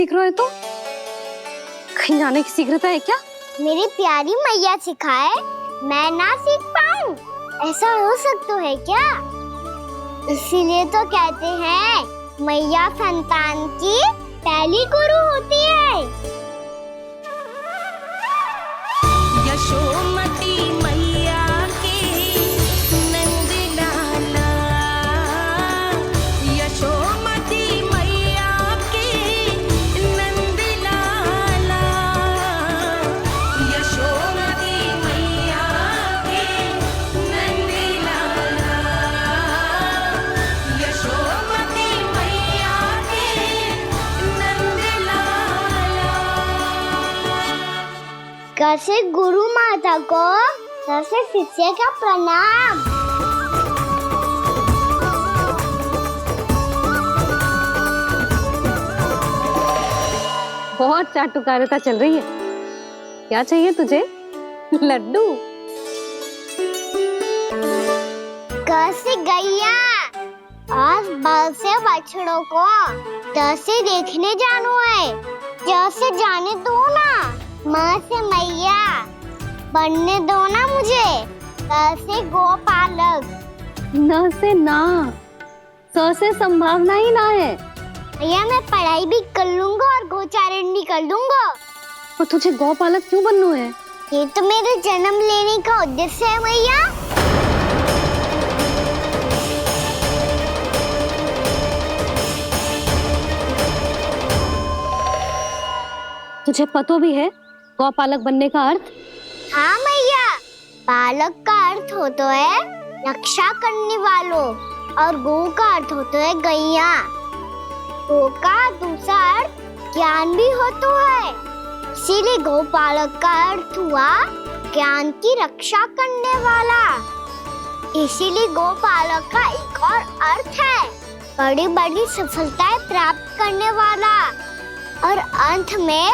सीख रहे हो तो कहीं जाने की शीघ्रता है क्या? मेरी प्यारी मैया सिखाए मैं ना सीख पाऊं, ऐसा हो सकता है क्या? इसीलिए तो कहते हैं मैया संतान की पहली गुरु होती है। यशोमती मैया की नंद लाला, यशोमती मैया की नंद लाला, यशोमती मैया की नंद लाला, यशोमती मैया की नंद लाला। कैसे गुरु माता को कैसे शिष्य का प्रणाम। बहुत चाटुकारिता चल रही है। क्या चाहिए तुझे? लड्डू? कैसे गैया आज बल से बछड़ों को कैसे देखने जानो है, जैसे जाने दो ना, माँ से मैया बनने दो ना मुझे, कैसे गोपालक। न से ना, स से संभावना ही ना है। भैया मैं पढ़ाई भी कर लूंगा और गोचारण भी कर लूंगा। और तुझे गौपालक क्यों बनना है? ये तो मेरे जन्म लेने का उद्देश्य है भैया। तुझे पता भी है गौपालक बनने का अर्थ? हाँ भैया, बालक का अर्थ होता है रक्षा करने वालों और गौ का अर्थ होता है गैया। गौ का दूसरा अर्थ ज्ञान भी होता है, इसीलिए गौपालक का अर्थ हुआ ज्ञान की रक्षा करने वाला। इसीलिए गौपालक का एक और अर्थ है बड़ी बड़ी सफलताएं प्राप्त करने वाला, और अंत में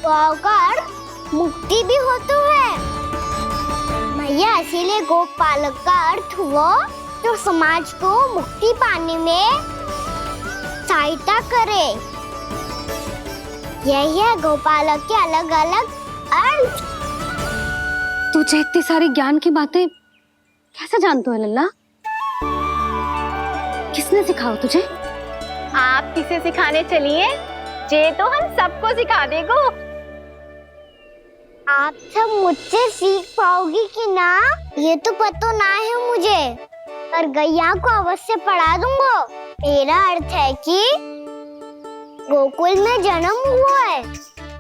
गौ का अर्थ मुक्ति भी होता है। भैया इसीलिए गोपालक का अर्थ हुआ जो समाज को मुक्ति पाने में सहायता करे। यही है गोपालक के अलग अलग अर्थ। तुझे इतनी सारी ज्ञान की बातें कैसे जानते हो लल्ला? किसने सिखाओ तुझे? आप किसे सिखाने चलिए, जे तो हम सबको सिखा देगो। आप सब मुझसे सीख पाओगी कि ना ये तो पता ना है मुझे, पर गैया को अवश्य पढ़ा दूंगा। मेरा अर्थ है कि गोकुल में जन्म हुआ है,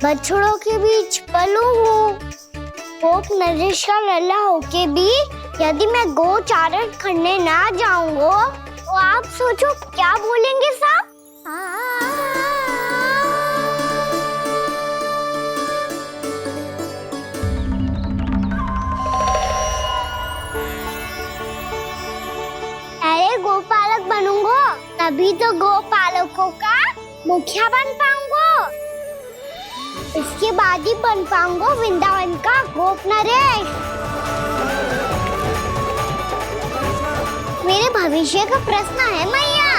बछड़ों के बीच पलू हूँ, गोप नरेश का लल्ला होके भी यदि मैं गोचारण करने ना जाऊंगा तो आप सोचो क्या बोलेंगे सब? अरे गोपालक बनूंगा तभी तो गोपालकों का मुखिया बन पाऊंगा, इसके बाद ही बन पाऊंगा वृंदावन का गोप नरेश। मेरे भविष्य का प्रश्न है मैया।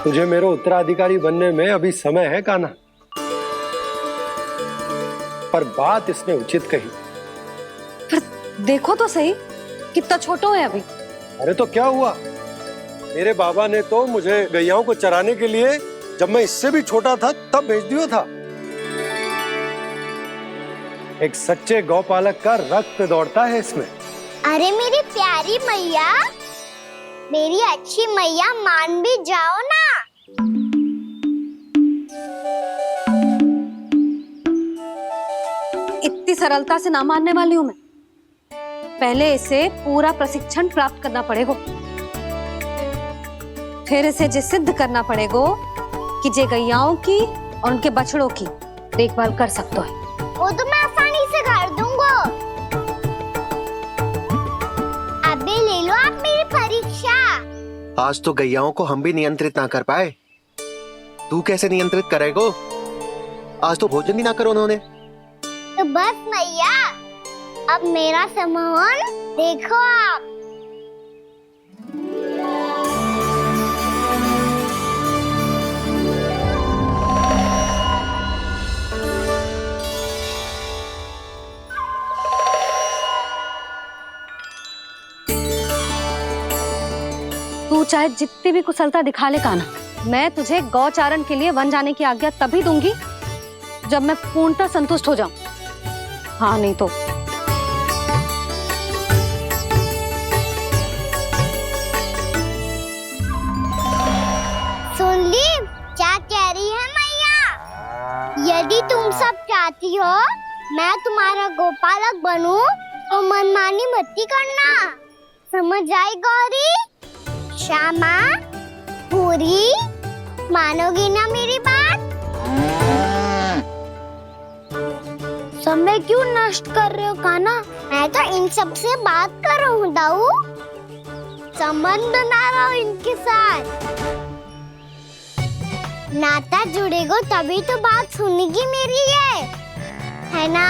तुझे मेरा उत्तराधिकारी बनने में अभी समय है कान्हा, पर बात इसने उचित कही। पर देखो तो सही कितना छोटो है अभी। अरे तो क्या हुआ, मेरे बाबा ने तो मुझे गैयाओं को चराने के लिए जब मैं इससे भी छोटा था तब भेज दिया था। एक सच्चे गौपालक का रक्त दौड़ता है इसमें। अरे मेरी प्यारी मैया, मेरी अच्छी मैया मान भी जाओ ना। इतनी सरलता से ना मानने वाली हूं मैं। पहले इसे पूरा प्रशिक्षण प्राप्त करना पड़ेगा, फिर इसे जे सिद्ध करना पड़ेगा कि जे गैयाओं की और उनके बछड़ों की देखभाल कर सकता है। वो तो मैं आसानी से कर दूंगा। अबे ले लो आप मेरी परीक्षा। आज तो गैयाओं को हम भी नियंत्रित ना कर पाए, तू कैसे नियंत्रित करेगो? आज तो भोजन भी ना करो उन्होंने। तो बस मैया, अब मेरा सम्मान देखो आप। चाहे जितनी भी कुशलता दिखा ले कान्हा, मैं तुझे गौचारण के लिए वन जाने की आज्ञा तभी दूंगी जब मैं पूर्णतः संतुष्ट हो जाऊं। हाँ नहीं तो सुन ली क्या कह रही है मैया? यदि तुम सब चाहती हो मैं तुम्हारा गोपालक बनूं तो मनमानी मत करना, समझ आई गौरी? श्यामा, पूरी, मानोगी ना मेरी बात? समय क्यों नष्ट कर रहे हो कान्हा? मैं तो इन सब से बात कर रहा हूँ दाऊ, संबंध बना रहा हूँ इनके साथ। नाता जुड़ेगा तभी तो बात सुनेगी मेरी है ना?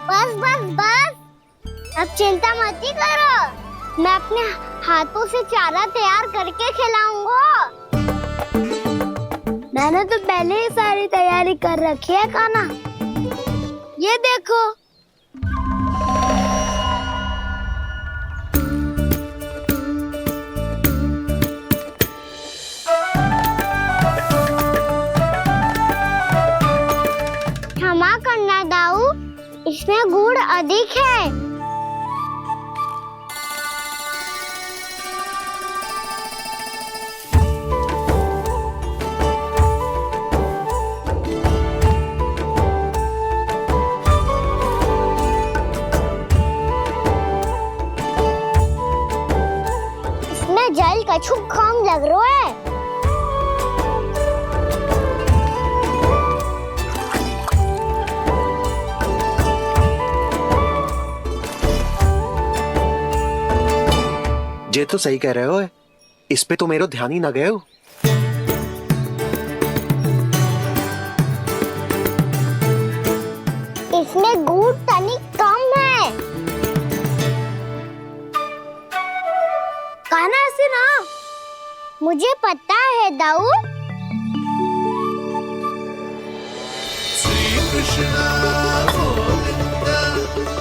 बस बस बस, अब चिंता मत ही करो, मैं अपने हाथों से चारा तैयार करके खिलाऊंगा। मैंने तो पहले ही सारी तैयारी कर रखी है कान्हा, ये देखो। क्षमा करना दाऊ, इसमें गुड़ अधिक है। इसमें जल कछु कम लग रहा है। ये तो सही कह रहे हो, इस पे तो मेरो ध्यान ही ना गए हो। इसमें गुड़ तनिक कम है। कान्हा ऐसे ना, मुझे पता है दाऊ। श्री कृष्ण गोविंद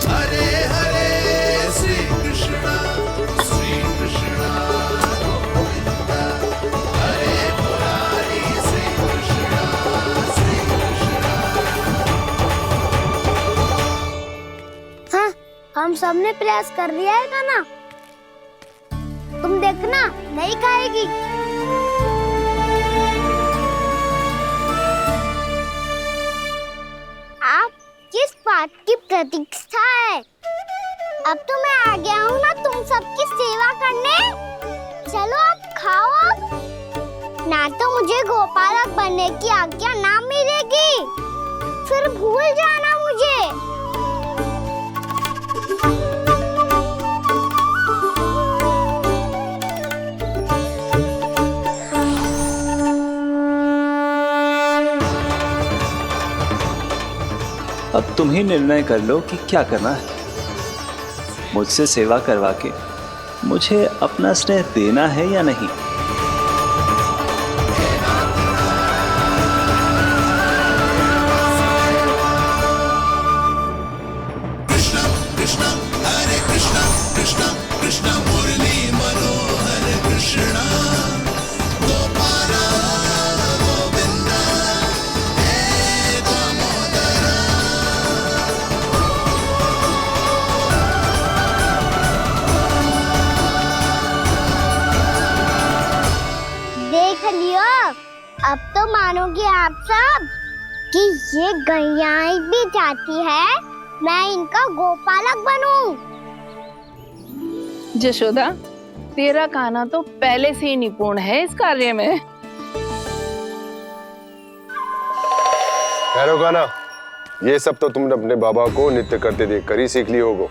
हरे हरे, श्री कृष्ण गोविंद हरे मुरारी, श्री कृष्ण हाँ, हम सबने प्रयास कर लिया है कान्हा, तुम देखना नहीं खाएगी। आप किस बात की प्रतीक्षा है? अब तो मैं आ गया हूँ ना तुम सबकी सेवा करने, चलो अब खाओ अब। ना तो मुझे गोपालक बनने की आज्ञा ना मिलेगी, फिर भूल जाना मुझे। अब तुम ही निर्णय कर लो कि क्या करना है। मुझसे सेवा करवा के मुझे अपना स्नेह देना है या नहीं। कृष्ण कृष्ण हरे कृष्ण कृष्ण कृष्ण मुरली मनोहर कृष्ण गोपाल गोविंद हे दामोदर। देख लियो, अब तो मानोगे आप सब कि ये गैयाएं भी चाहती है मैं इनका गोपालक बनूं। जशोदा, तेरा कान्हा तो पहले से ही निपुण है इस कार्य में। खैर होगा ना, ये सब तो तुमने अपने बाबा को नृत्य करते देख कर ही सीख ली होगो,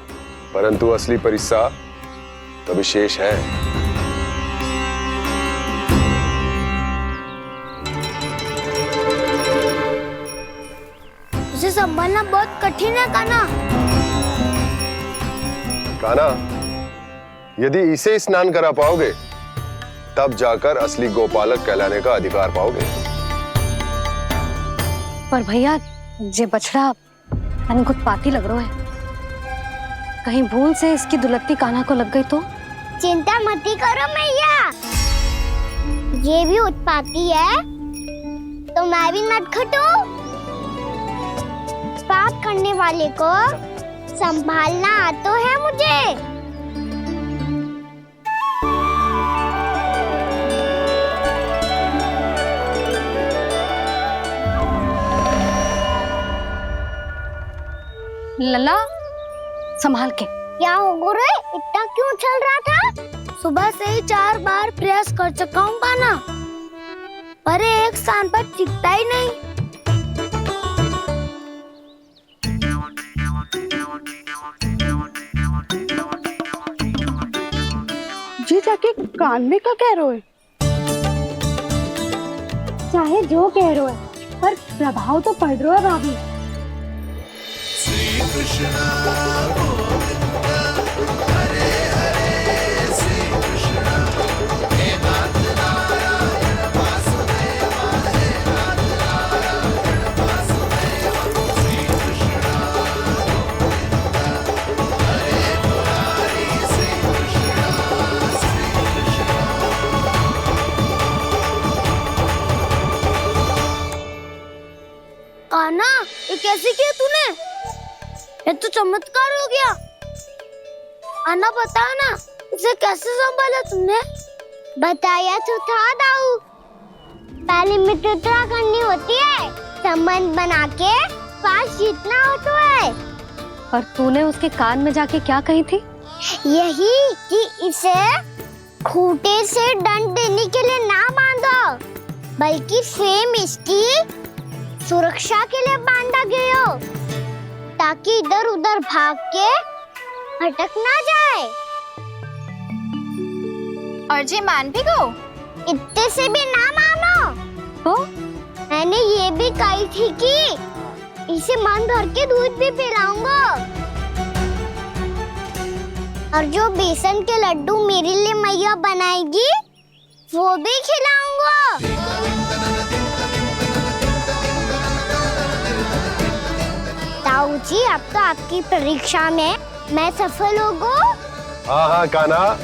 परंतु असली परिस्सा तो विशेष है। उसे संभालना बहुत कठिन है कान्हा। कान्हा, यदि इसे स्नान करा पाओगे तब जाकर असली गोपालक कहलाने का अधिकार पाओगे। पर भैया, ये बछड़ा उत्पाती लग रहा है। कहीं भूल से इसकी दुलत्ती कान्हा को लग गई तो? चिंता मत करो मैया, ये भी उत्पाती है तो मैं भी नटखट हूँ। पाप करने वाले को संभालना आता है मुझे। लला संभाल के। क्या हो गुरु, इतना क्यों चल रहा था? सुबह से ही 4 बार प्रयास कर चुका हूँ पाना, पर एक स्थान पर टिकता ही नहीं। जी जाके कान में क्या कह रहे हो? चाहे जो कह रहे हो पर प्रभाव तो पड़ रहा है भाभी। श्री कृष्णा गोविंद हरे हरे श्री कृष्णा हे नाथ नारायण वासुदेवा हे नाथ नारायण वासुदेवा श्री कृष्णा गोविंद हरे मुरारी श्री कृष्णा कान्हा, ये कैसे किया तूने? ये तो चमत्कार हो गया। आना बताओ ना, इसे कैसे संभाला तुमने? बताया तो था दाऊ, पहले मित्रता करनी होती है, संबंध बना के पास जीतना होता है। पर तूने उसके कान में जाके क्या कही थी? यही कि इसे खूंटे से दंड देने के लिए ना बांधो, बल्कि स्वयं इसकी सुरक्षा के लिए बांधा गया हो, ताकि इधर उधर भाग के भटक ना जाए। और जी मान भी गो? इतने से भी ना मानो तो? मैंने ये भी कही थी कि इसे मन भर के दूध भी पिलाऊंगा, और जो बेसन के लड्डू मेरे लिए मैया बनाएगी वो भी खिलाऊंगा। ताऊ जी, अब तो आपकी परीक्षा में मैं सफल होगा। हाँ हाँ कान्हा,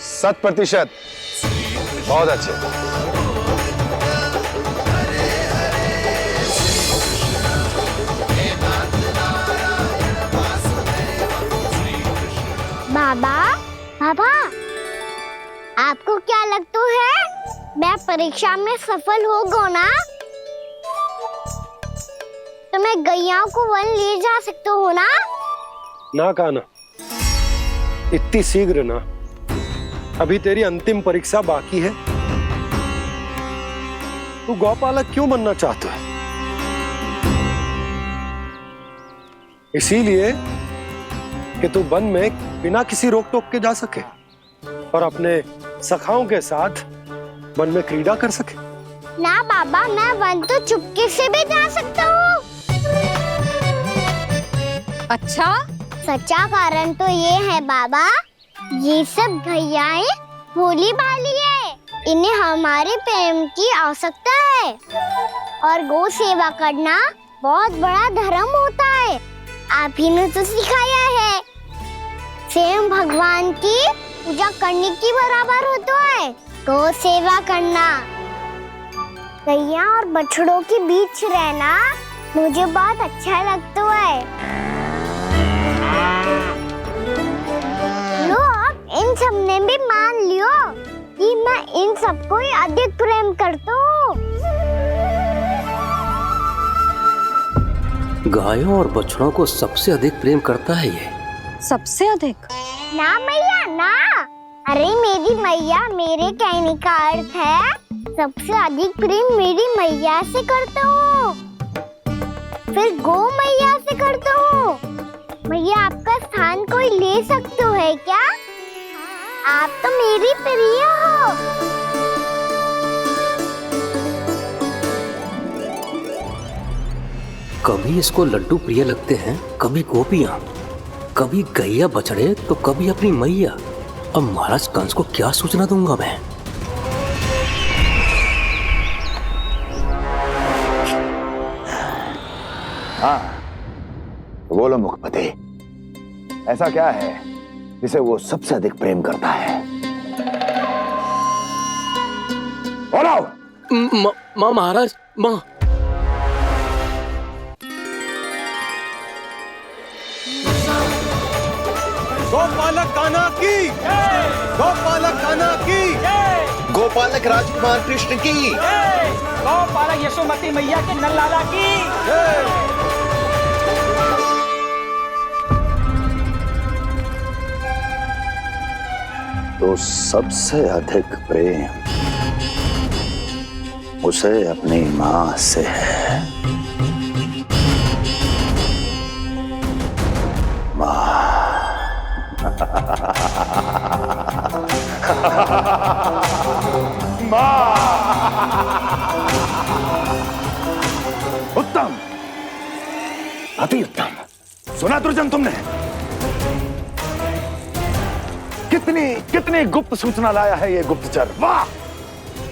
100%। बहुत अच्छे। बाबा, बाबा, आपको क्या लगता है मैं परीक्षा में सफल होगा ना? तो मैं गैया को वन ले जा सकता हूँ ना? ना कान्हा, इतनी शीघ्र ना, अभी तेरी अंतिम परीक्षा बाकी है। तू गौपालक क्यों बनना चाहता है? इसीलिए कि तू वन में बिना किसी रोक टोक के जा सके और अपने सखाओं के साथ वन में क्रीड़ा कर सके। ना बाबा, मैं वन तो चुपके से भी जा सकता हूँ। अच्छा, सच्चा कारण तो ये है बाबा, ये सब भैयाएं भोली भाली है, इन्हें हमारे प्रेम की आवश्यकता है, और गौ सेवा करना बहुत बड़ा धर्म होता है। आप ही ने तो सिखाया है, स्वयं भगवान की पूजा करने की बराबर होता है गौ सेवा करना। गैया और बछड़ों के बीच रहना मुझे बहुत अच्छा लगता है। लो, अब इन सब ने भी मान लियो कि मैं इन सबको ही अधिक प्रेम करता हूँ। गायों और बछड़ों को सबसे अधिक प्रेम करता है ये। सबसे अधिक? ना मैया ना, अरे मेरी मैया, मेरे कहने का अर्थ है सबसे अधिक प्रेम मेरी मैया से करता हूँ, फिर गौ मैया से करता हूँ। मैया, आपका स्थान कोई ले सकते है क्या? आप तो मेरी प्रिय हो। कभी इसको लड्डू प्रिय लगते हैं, कभी गोपियां, कभी गैया बछड़े, तो कभी अपनी मैया। अब महाराज कंस को क्या सूचना दूंगा मैं? हाँ, बोलो मुखपति, ऐसा क्या है जिसे वो सबसे अधिक प्रेम करता है? बोलो। माँ महाराज, माँ। गोपालक कान्हा की, गोपालक कान्हा की, गोपालक राजकुमार कृष्ण की, गोपालक यशोमती मैया के नल्लाला की। तो सबसे अधिक प्रेम उसे अपनी मां से है। उत्तम, अति उत्तम। सुना दुर्जन तुमने? कितनी कितनी गुप्त सूचना लाया है ये गुप्तचर। वाह!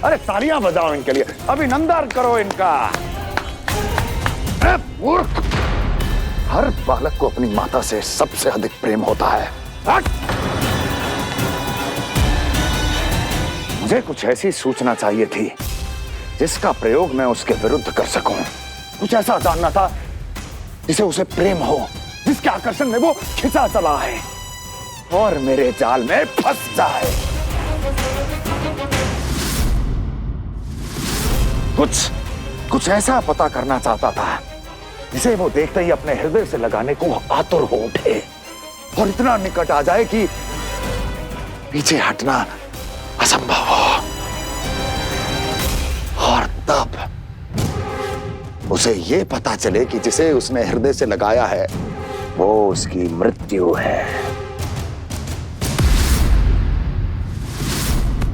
अरे तालियां बजाओ इनके लिए, अभिनंदन करो इनका। मूर्ख! हर बालक को अपनी माता से सबसे अधिक प्रेम होता है। हट! मुझे कुछ ऐसी सूचना चाहिए थी जिसका प्रयोग मैं उसके विरुद्ध कर सकूं। कुछ ऐसा जानना था जिसे उसे प्रेम हो, जिसके आकर्षण में वो खिंचा चला है और मेरे जाल में फंस जाए। कुछ ऐसा पता करना चाहता था जिसे वो देखते ही अपने हृदय से लगाने को आतुर हो उठे और इतना निकट आ जाए कि पीछे हटना असंभव हो। और तब उसे ये पता चले कि जिसे उसने हृदय से लगाया है वो उसकी मृत्यु है।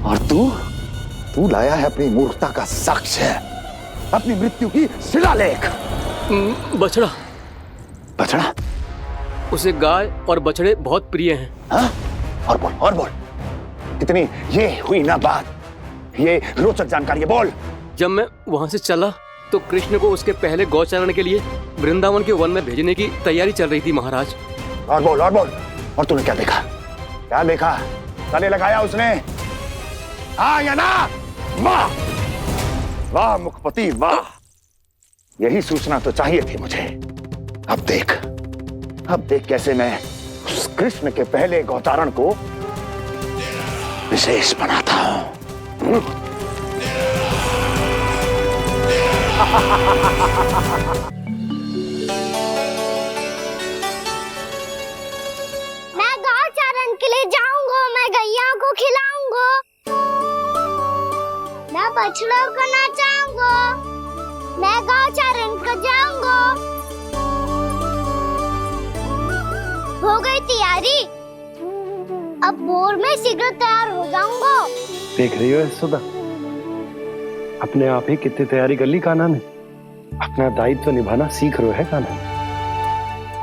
और तू लाया है अपनी मूर्खता का साक्ष्य, अपनी मृत्यु की शिलालेख। बछड़ा। बछड़ा? उसे गाय और बछड़े बहुत प्रिय हैं। हाँ? और बोल। कितनी ये हुई ना बात, ये रोचक जानकारी है, बोल। जब मैं वहां से चला तो कृष्ण को उसके पहले गौचारण के लिए वृंदावन के वन में भेजने की तैयारी चल रही थी महाराज। और बोल। और तूने क्या देखा? गले लगाया उसने? हाँ या ना? वाह मुखपति वाह, यही सूचना तो चाहिए थी मुझे। अब देख कैसे मैं उस कृष्ण के पहले गौचारण को विशेष बनाता हूं। मैं गौचारण के लिए जाऊंगा, मैं गैया को खिलाऊंगा, मैं बछड़ों को नचाऊंगा, मैं गौचारण को जाऊंगा। हो गई तैयारी, अब भोर में शीघ्र तैयार हो जाऊंगा। देख रही हो यशोदा, अपने आप ही कितनी तैयारी कर ली कान्हा ने। अपना दायित्व निभाना सीख रहे है कान्हा।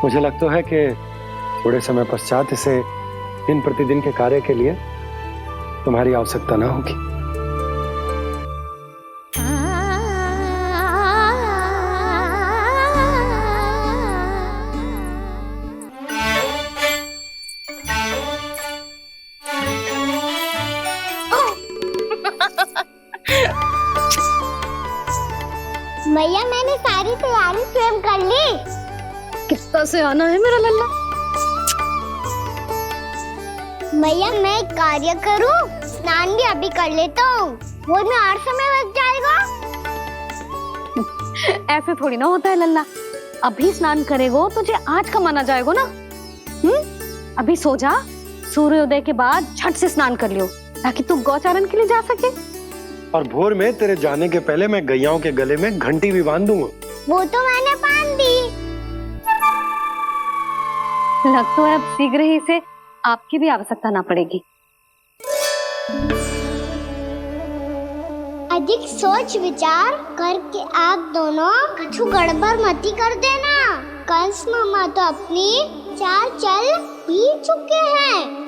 मुझे लगता है कि थोड़े समय पश्चात इसे दिन प्रतिदिन के कार्य के लिए तुम्हारी आवश्यकता ना होगी। भैया मैंने सारी तैयारी स्वयं कर ली। कितना से आना है मेरा लल्ला? भैया मैं एक कार्य करूं, स्नान भी अभी कर लेता हूँ, वो में और समय लग जाएगा। ऐसे थोड़ी ना होता है लल्ला, अभी स्नान करेगो तुझे आज का माना जाएगा ना। अभी सो जा, सूर्योदय के बाद झट से स्नान कर लियो ताकि तू गौचारण के लिए जा सके। और भोर में तेरे जाने के पहले मैं गैयाओं के गले में घंटी भी बांध दूंगा। वो तो मैंने बांध दी। लग तो है अब शीघ्र ही से आपकी भी आवश्यकता ना पड़ेगी। अधिक सोच विचार करके आप दोनों कछु गड़बड़ मती कर देना। कंस मामा तो अपनी चाल चल ही चुके हैं।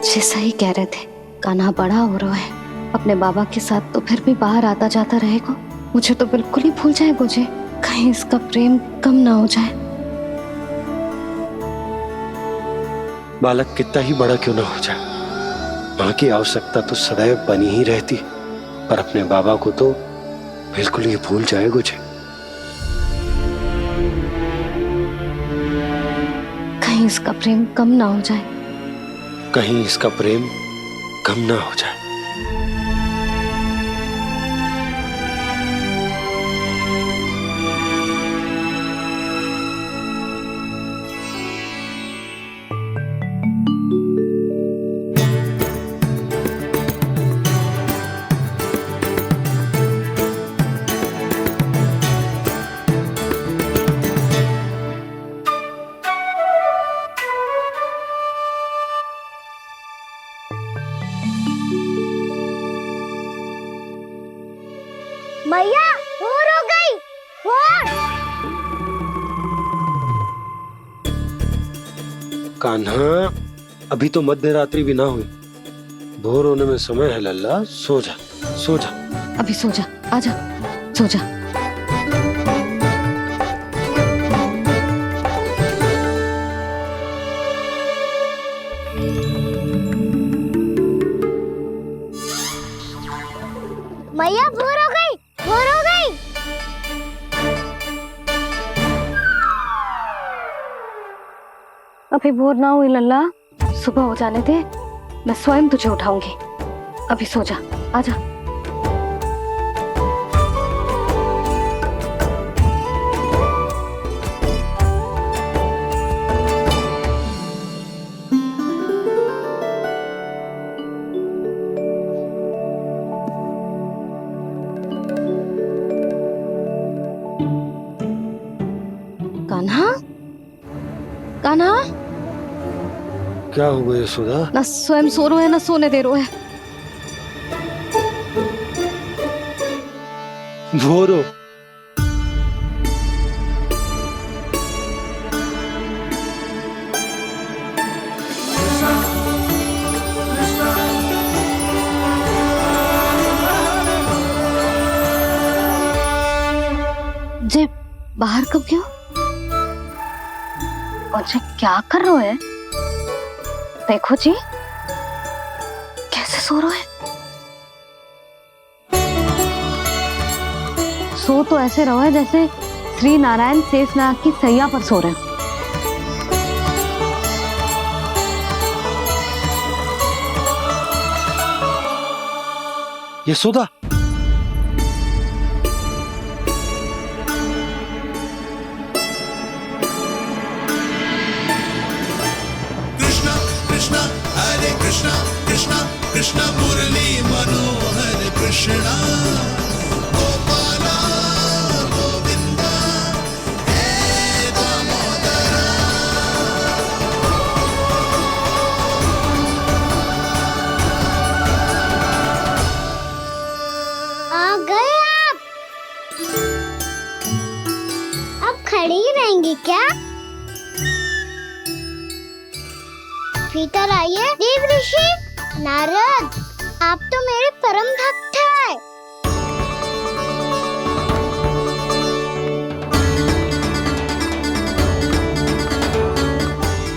जी सही कह रहे थे, कान्हा बड़ा हो रहा है, अपने बाबा के साथ तो फिर भी बाहर आता जाता रहेगा। मुझे तो बिल्कुल ही भूल जाएगा जी, कहीं इसका प्रेम कम ना हो जाए। बालक कितना ही बड़ा क्यों ना हो जाए, माँ की आवश्यकता तो सदैव बनी ही रहती, पर अपने बाबा को तो बिल्कुल ही भूल जाए मुझे। कहीं इसका प्रेम कम ना हो जाए, कहीं इसका प्रेम कम ना हो जाए। मैया भोर हो गई, भोर। कान्हा, अभी तो मध्य रात्रि भी ना हुई, भोर होने में समय है लल्ला, सो जा सो जा। अभी सो जा, आजा सो जा। मैया भोर हो गई, भोर हो गई। अभी भोर ना हुई लल्ला, सुबह हो जाने दे, मैं स्वयं तुझे उठाऊंगी। अभी सो जा, आजा। कान्हा, कान्हा, क्या हो गया यशोदा? ना स्वयं सो रहे है ना सोने दे रहे है। भोर हो। जे बाहर कब गयो? और जे क्या कर रहे है? देखो जी, कैसे सो रहे हैं। सो तो ऐसे रहो है जैसे श्री नारायण शेषनाग की सैया पर सो रहे हैं। यशोदा, कृष्णा कृष्णा हरे कृष्णा कृष्णा कृष्णा मुरली मनोहर कृष्णा गोपाला गोविंदा हे दामोदरा। आ गए आप। अब खड़ी ही रहेंगी क्या? भीतर आइए। देव ऋषि नारद, आप तो मेरे परम भक्त हैं।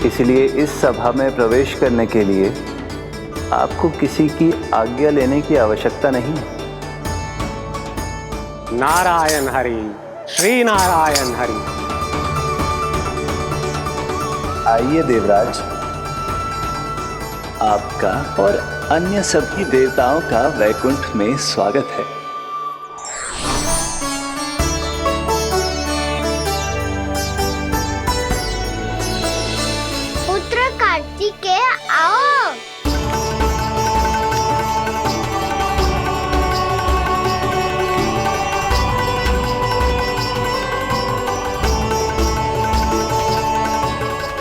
इसलिए इस सभा में प्रवेश करने के लिए आपको किसी की आज्ञा लेने की आवश्यकता नहीं है। नारायण हरि, श्री नारायण हरि। आइए देवराज, आपका और अन्य सभी देवताओं का वैकुंठ में स्वागत है। पुत्र कार्तिकेय आओ।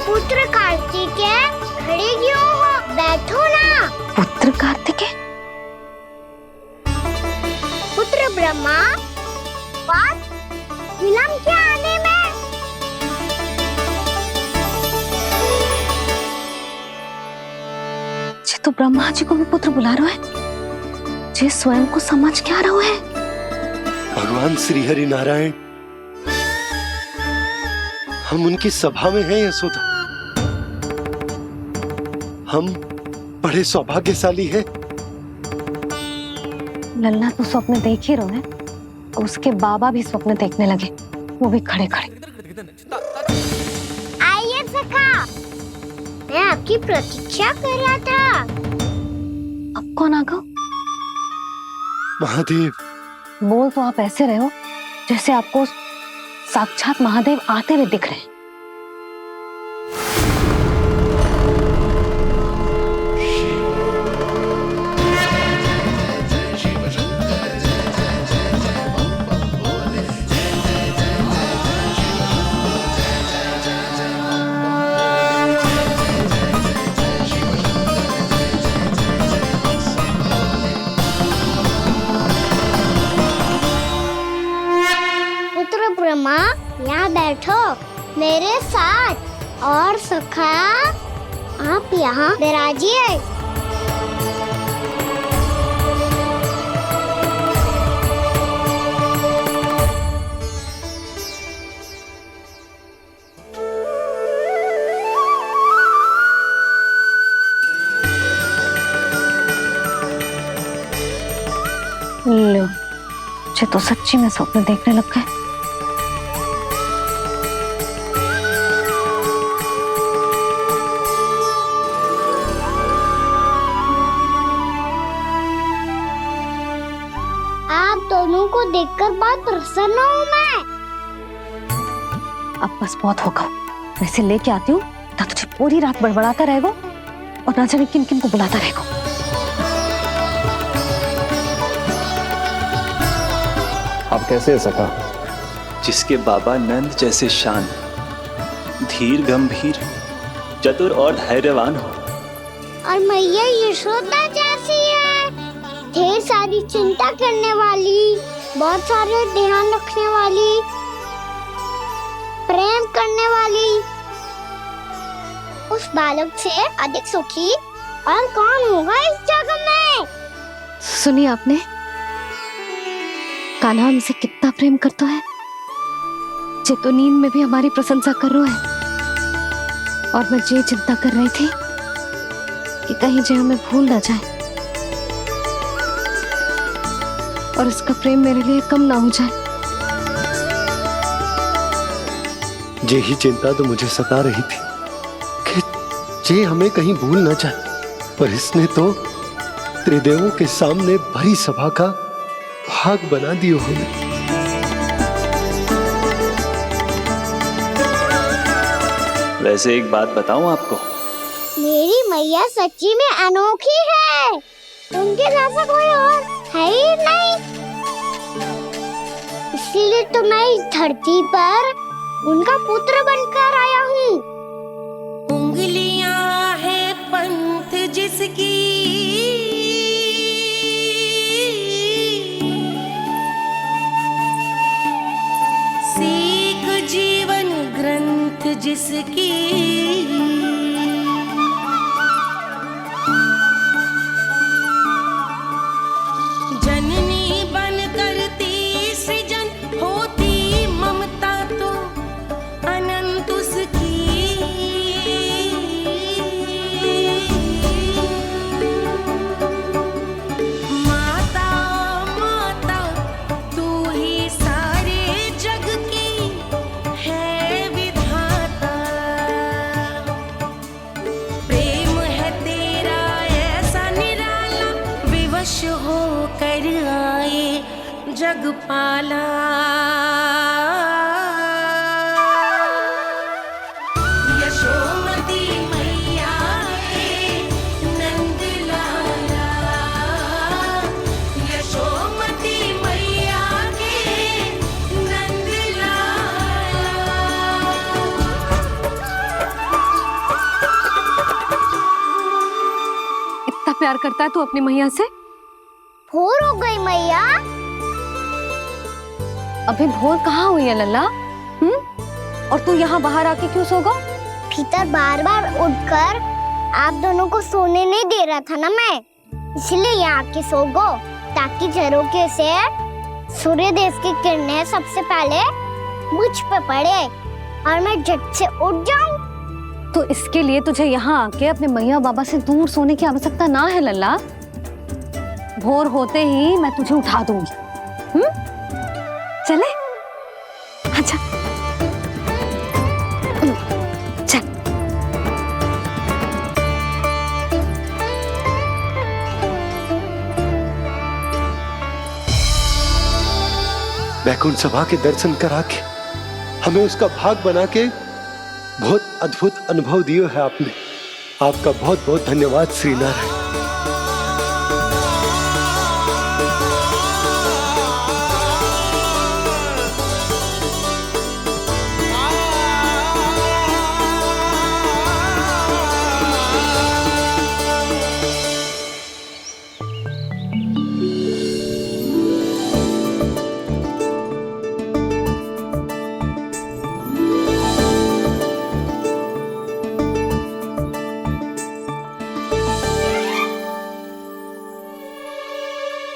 पुत्र कार्तिकेय खड़े क्यों हो? बैठो ना। पुत्र कार्तिकेय, पुत्र ब्रह्मा, बात विलंब क्या आने में? जे तो ब्रह्मा जी को भी पुत्र बुला रहा है, जे स्वयं को समझ क्या रहा है। भगवान श्री हरि नारायण, हम उनकी सभा में हैं यशोदा। हम बड़े सौभाग्यशाली हैं। लल्ला तो स्वप्न देख ही रहे हैं, उसके बाबा भी स्वप्न देखने लगे, वो भी खड़े खड़े। आइए सखा, मैं आपकी प्रतीक्षा कर रहा था। अब कौन आ गया? महादेव। बोल तो आप ऐसे रहे हो जैसे आपको साक्षात महादेव आते हुए दिख रहे हैं। ब्रह्मा, यहाँ बैठो मेरे साथ, और सखा आप यहाँ विराजिए। लो, मुझे तो सच्ची में स्वप्न देखने लग गए। आप दोनों को देखकर बहुत प्रसन्न हूँ मैं। अब बस बहुत होगा, वैसे लेके आती हूँ ना, तुझे पूरी रात बड़बड़ाता रहेगा और ना जाने किन किन को बुलाता रहेगा। आप कैसे है सखा? जिसके बाबा नंद जैसे शान, धीर गंभीर, चतुर और धैर्यवान हो, और मैया यशोदा जैसी है, ढेर सारी चिंता करने वाली, बहुत सारे ध्यान रखने वाली, प्रेम करने वाली। उस बालक से अधिक सुखी और कौन होगा इस जगत में? सुनिए आपने, कान्हा हमसे कितना प्रेम करता है, जे तो नींद में भी हमारी प्रशंसा कर रहा है। और मैं ये चिंता कर रही थी कि कहीं जे हमें भूल ना जाए और इसका प्रेम मेरे लिए कम ना हो जाए। यही चिंता तो मुझे सता रही थी कि जे हमें कहीं भूल ना जाए, पर इसने तो त्रिदेवों के सामने भरी सभा का भाग बना दियो हमें। वैसे एक बात बताऊं आपको, मेरी मैया सच्ची में अनोखी है, उनके जैसा कोई और है ही नहीं। इसीलिए तो मैं इस धरती पर उनका पुत्र बनकर आया हूँ। उंगलियां है पंथ जिसकी, सीख जीवन ग्रंथ जिसकी, जननी बन करती सृजन, होती ममता तो अनंत उसकी। माता माता तू ही सारे जग की है विधाता, प्रेम है तेरा ऐसा निराला, विवश होकर आए जग पाला। यशोमती मैया के नंद लाला, यशोमती मैया के नंद लाला। इतना प्यार करता है तू अपनी मैया से? भोर हो गई मैया। अभी भोर कहाँ हुई है लल्ला? और तू यहाँ बाहर आके क्यों सो गया? भीतर बार बार उठकर आप दोनों को सोने नहीं दे रहा था ना मैं, इसलिए यहाँ आके सो गो, ताकि झरोखे से सूर्यदेव की किरणें सबसे पहले मुझ पे पड़े और मैं झट से उठ जाऊं। तो इसके लिए तुझे यहाँ आके अपने मैया बाबा से दूर सोने की आवश्यकता ना है लल्ला। भोर होते ही मैं तुझे उठा दूंगी। चले? अच्छा चल। वैकुंठ सभा के दर्शन करा के हमें उसका भाग बना के बहुत अद्भुत अनुभव दियो है आपने। आपका बहुत बहुत धन्यवाद श्रीनारायण।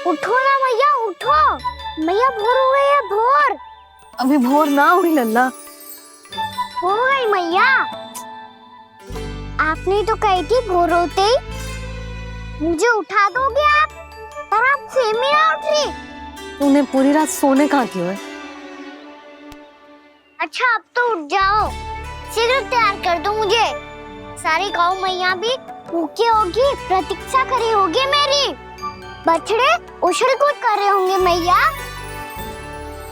उठो ना मैया, उठो। मैया भोर हो गई है, भोर। अभी भोर ना हुई लल्ला। हो गई मैया। आपने तो कही थी भोर होते ही मुझे उठा दोगे आप, पर आप सेम ही ना उठी। तूने पूरी रात सोने कहाँ क्यों है? अच्छा अब तो उठ जाओ, शीघ्र तैयार कर दो मुझे। सारी गाँव मैया भी भूखी होगी, प्रतीक्षा करी होगी मेरी। बछड़े उछल कूद कर रहे होंगे मैया।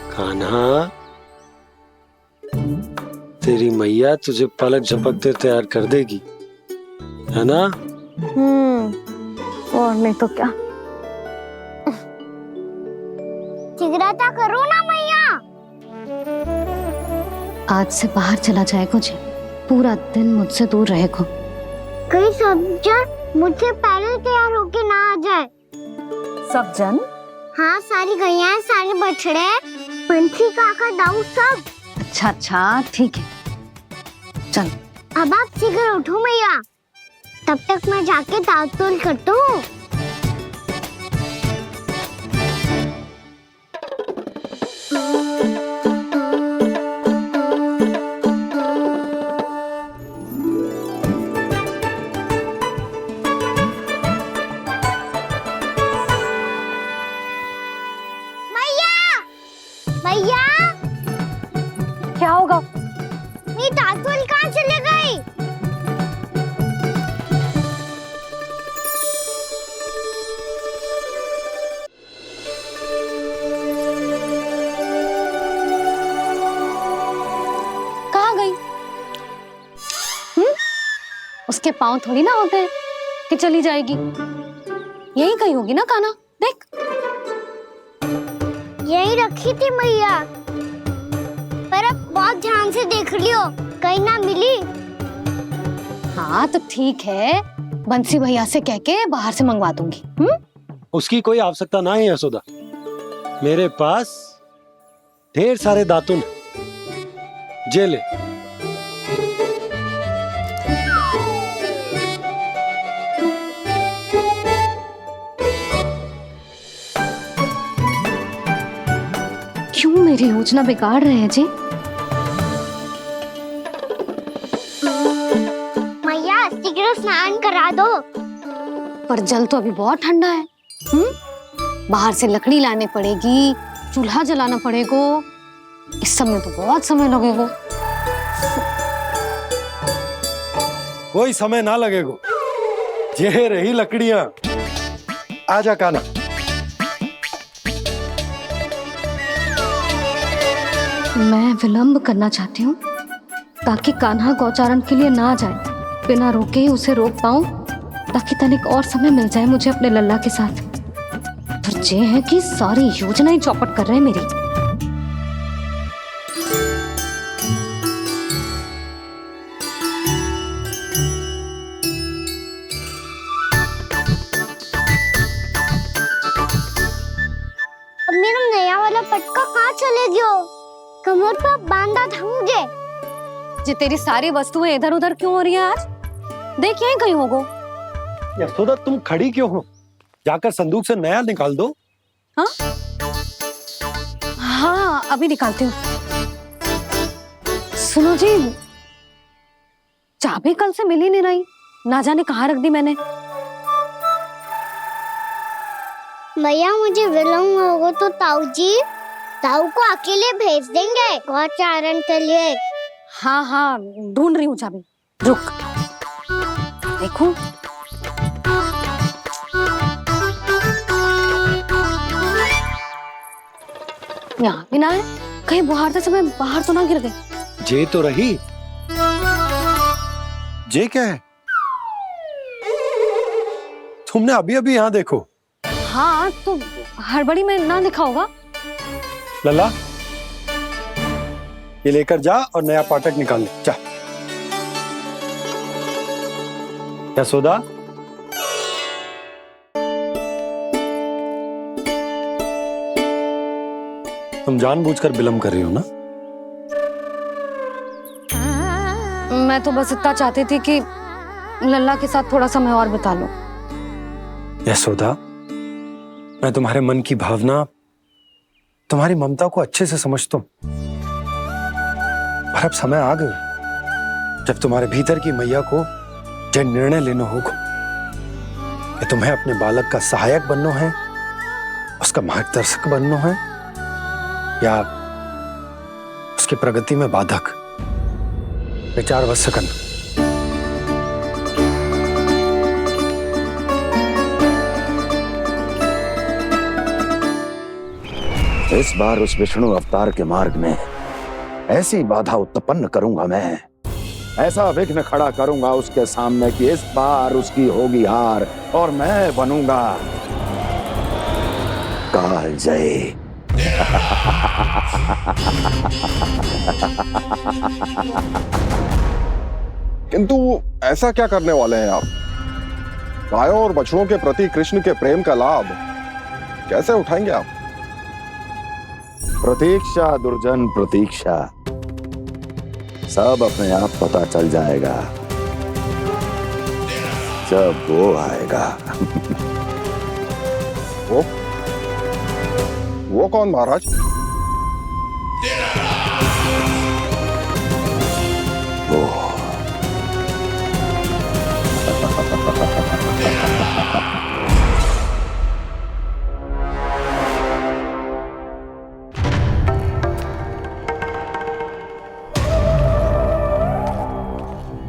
कान्हा, तेरी मैया तुझे पलक झपकते तैयार कर देगी, है ना? और नहीं तो क्या। शीघ्रता करो ना मैया। आज से बाहर चला जाएगा जी, पूरा दिन मुझसे दूर रहेगा। कहीं सब जन मुझसे पहले तैयार होके ना आ जाए। सब जन? हाँ, सारी गैया, सारे बछड़े, पंछी, काका, दाऊ सब। अच्छा अच्छा ठीक है, चल। अब आप शीघ्र उठो मैया, तब तक मैं जाके ताल-तोल करता हूँ। मैया, क्या होगा? मेरी ताल-तोल कहाँ चले गई? कहाँ गई? उसके पाँव थोड़ी ना होते हैं कि चली जाएगी। यही कहीं होगी ना कान्हा, देख। यही रखी थी मैया, पर अब बहुत ध्यान से देख लियो, कहीं ना मिली। हाँ तो ठीक है, बंसी भैया से कह के बाहर से मंगवा दूंगी। उसकी कोई आवश्यकता ना है यशोदा, मेरे पास ढेर सारे दातुन, जे ले। क्यों मेरी योजना बिगाड़ रहे हैं जी? मैया शीघ्र स्नान करा दो। पर जल तो अभी बहुत ठंडा है। बाहर से लकड़ी लाने पड़ेगी, चूल्हा जलाना पड़ेगा, इस सब में तो बहुत समय लगेगा। कोई समय ना लगेगा, ये रही लकड़ियां। आजा कान्हा। मैं विलंब करना चाहती हूँ ताकि कान्हा गौचारण के लिए ना जाए, बिना रोके ही उसे रोक पाऊं, ताकि तनिक और समय मिल जाए मुझे अपने लल्ला के साथ। पर ये है कि सारी योजना ही चौपट कर रहे हैं मेरी। अब मेरा नया वाला पटका कहाँ चले गयो? कमर पर बांधा था मुझे। जी तेरी सारी वस्तुएं इधर उधर क्यों हो रही है आज? देखिए कहीं होगो। यशोदा तुम खड़ी क्यों हो? जाकर संदूक से नया निकाल दो। हाँ हाँ अभी निकालती हूँ। सुनो जी, चाबी कल से मिल ही नहीं रही, ना जाने कहाँ रख दी मैंने। भैया मुझे विलम्ब होगा तो ताऊ को अकेले भेज देंगे गौचारण के लिए। हाँ हाँ ढूंढ रही हूँ चाबी, रुक। देखो यहाँ भी ना है, कहीं बुहारते समय बाहर तो ना गिर गए। जे तो रही। जे क्या है? तुमने अभी अभी यहाँ देखो। हाँ तो हड़बड़ी में ना दिखा होगा। लल्ला ये लेकर जा और नया पाठक निकाल ले, जा। यशोदा तुम जानबूझकर विलम्ब कर रही हो ना? मैं तो बस इतना चाहती थी कि लल्ला के साथ थोड़ा समय और बिता लूं। यशोदा मैं तुम्हारे मन की भावना, तुम्हारी ममता को अच्छे से समझता हूं, पर अब समय आ गया जब तुम्हारे भीतर की मैया को यह निर्णय लेना होगा कि तुम्हें अपने बालक का सहायक बनना है, उसका मार्गदर्शक बनना है, या उसकी प्रगति में बाधक। विचार अवश्य करना। इस बार उस विष्णु अवतार के मार्ग में ऐसी बाधा उत्पन्न करूंगा मैं, ऐसा विघ्न खड़ा करूंगा उसके सामने कि इस बार उसकी होगी हार और मैं बनूंगा कालजयी। किंतु ऐसा क्या करने वाले हैं आप? गायों और बछड़ों के प्रति कृष्ण के प्रेम का लाभ कैसे उठाएंगे आप? प्रतीक्षा दुर्जन प्रतीक्षा, सब अपने आप पता चल जाएगा जब वो आएगा। वो कौन महाराज? वो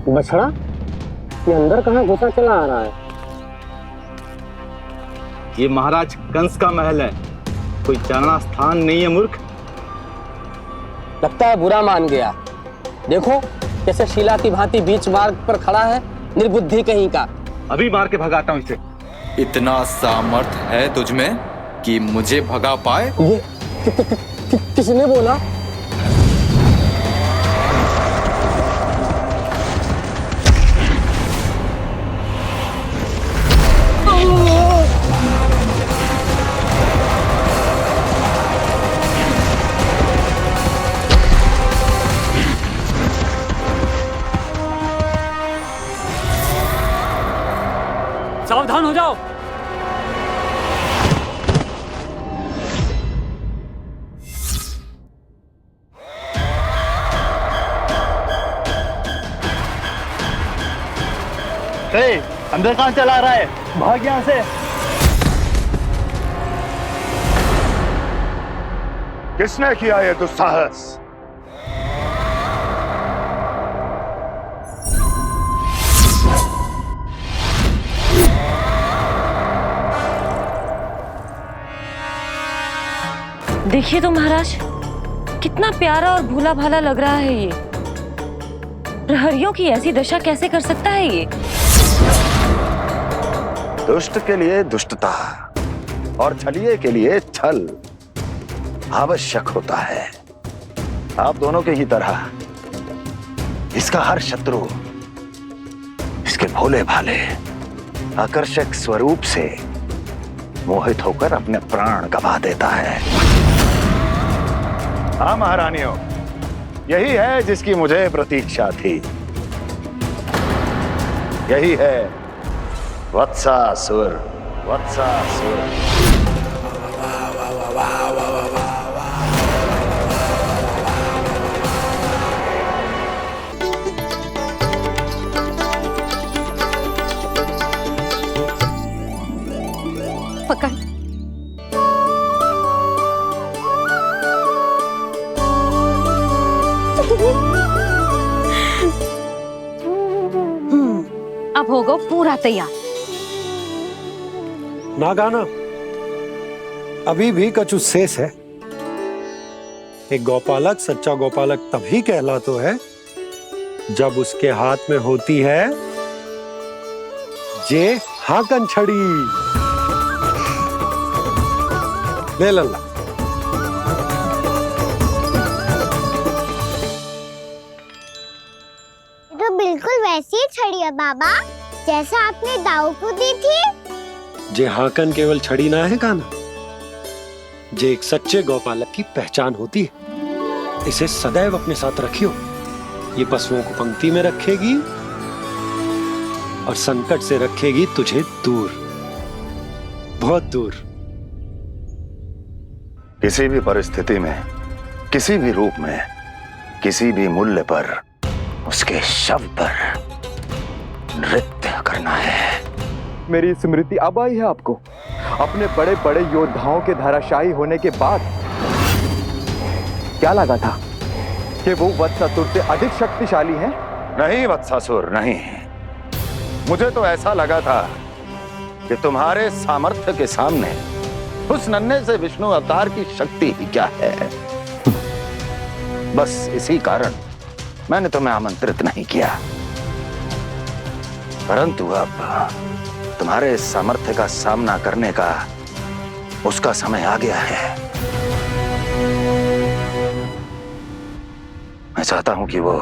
बछड़ा ये अंदर कहाँ घुसा चला आ रहा है? ये महाराज कंस का महल है, कोई जाना स्थान नहीं है मूर्ख। लगता है बुरा मान गया। देखो कैसे शीला की भांति बीच मार्ग पर खड़ा है, निर्बुद्धि कहीं का। अभी मार के भगाता हूँ इसे। इतना सामर्थ है तुझमें कि मुझे भगा पाए? ये किसने बोला? सावधान हो जाओ। अंदर कहाँ चला रहा है? भाग यहाँ से। किसने किया ये दुस्साहस? देखिए तो महाराज, कितना प्यारा और भोला भाला लग रहा है ये। प्रहरियों की ऐसी दशा कैसे कर सकता है ये? दुष्ट के लिए दुष्टता और छलिए के लिए छल आवश्यक होता है। आप दोनों के ही तरह इसका हर शत्रु इसके भोले भाले आकर्षक स्वरूप से मोहित होकर अपने प्राण गंवा देता है। हाँ महारानियों, यही है जिसकी मुझे प्रतीक्षा थी। यही है वत्सासुर। वत्सासुर। पकड़। अब होगा पूरा तैयार। ना गाना, अभी भी कछु शेष है। एक गौपालक सच्चा गौपालक तभी कहलाता है जब उसके हाथ में होती है जे हाकन छड़ी। ले लल्ला। तो बिल्कुल वैसी ही छड़ी है बाबा जैसा आपने दाऊ को दी थी। जे हाकन केवल छड़ी ना है काना, जे एक सच्चे गौपालक की पहचान होती है। इसे सदैव अपने साथ रखियो। ये पशुओं को पंक्ति में रखेगी और संकट से रखेगी तुझे दूर, बहुत दूर। किसी भी परिस्थिति में, किसी भी रूप में, किसी भी मूल्य पर उसके शव पर नृत्य करना है। मेरी स्मृति अब आई है आपको अपने बड़े बड़े योद्धाओं के धराशायी होने के बाद। क्या लगा था कि वो वत्सासुर से अधिक शक्तिशाली है? नहीं वत्सासुर, नहीं। मुझे तो ऐसा लगा था कि तुम्हारे सामर्थ्य के सामने उस नन्हे से विष्णु अवतार की शक्ति ही क्या है। बस इसी कारण मैंने तुम्हें आमंत्रित नहीं किया। परंतु अब तुम्हारे सामर्थ्य का सामना करने का उसका समय आ गया है। मैं चाहता हूं कि वो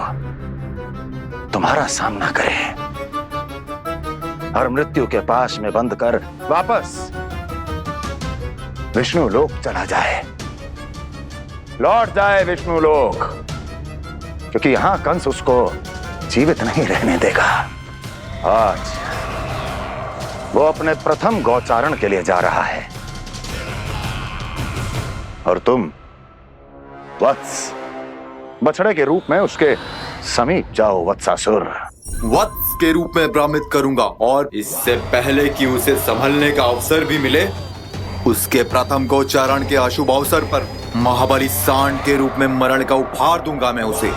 तुम्हारा सामना करे और मृत्यु के पाश में बंद कर वापस विष्णु लोक चला जाए, लौट जाए विष्णु लोक, क्योंकि यहां कंस उसको जीवित नहीं रहने देगा। आज वो अपने प्रथम गौचारण के लिए जा रहा है और तुम वत्स बछड़े के रूप में उसके समीप जाओ वत्सासुर। वत्स के रूप में भ्रमित करूंगा और इससे पहले कि उसे संभलने का अवसर भी मिले, उसके प्रथम गोचारण के अशुभ अवसर पर महाबली सांड के रूप में मरण का उपहार दूंगा मैं उसे।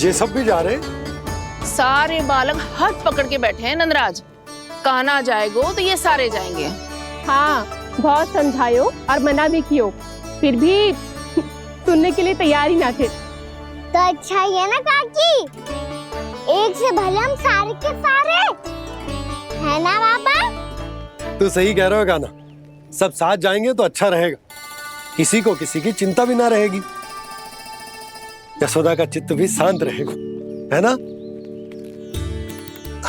ये सब भी जा रहे? सारे बालक हाथ पकड़ के बैठे हैं नंदराज। कान्हा जाएगो तो ये सारे जाएंगे। हाँ, बहुत समझायो और मना भी कियो, फिर भी सुनने के लिए तैयार ही ना थे। तो अच्छा ही है ना काकी, एक से भले हम सारे के सारे है ना बाबा। तू सही कह रहे हो गाना, सब साथ जाएंगे तो अच्छा रहेगा, किसी को किसी की चिंता भी ना रहेगी, यशोदा का चित्त भी शांत रहेगा, है ना?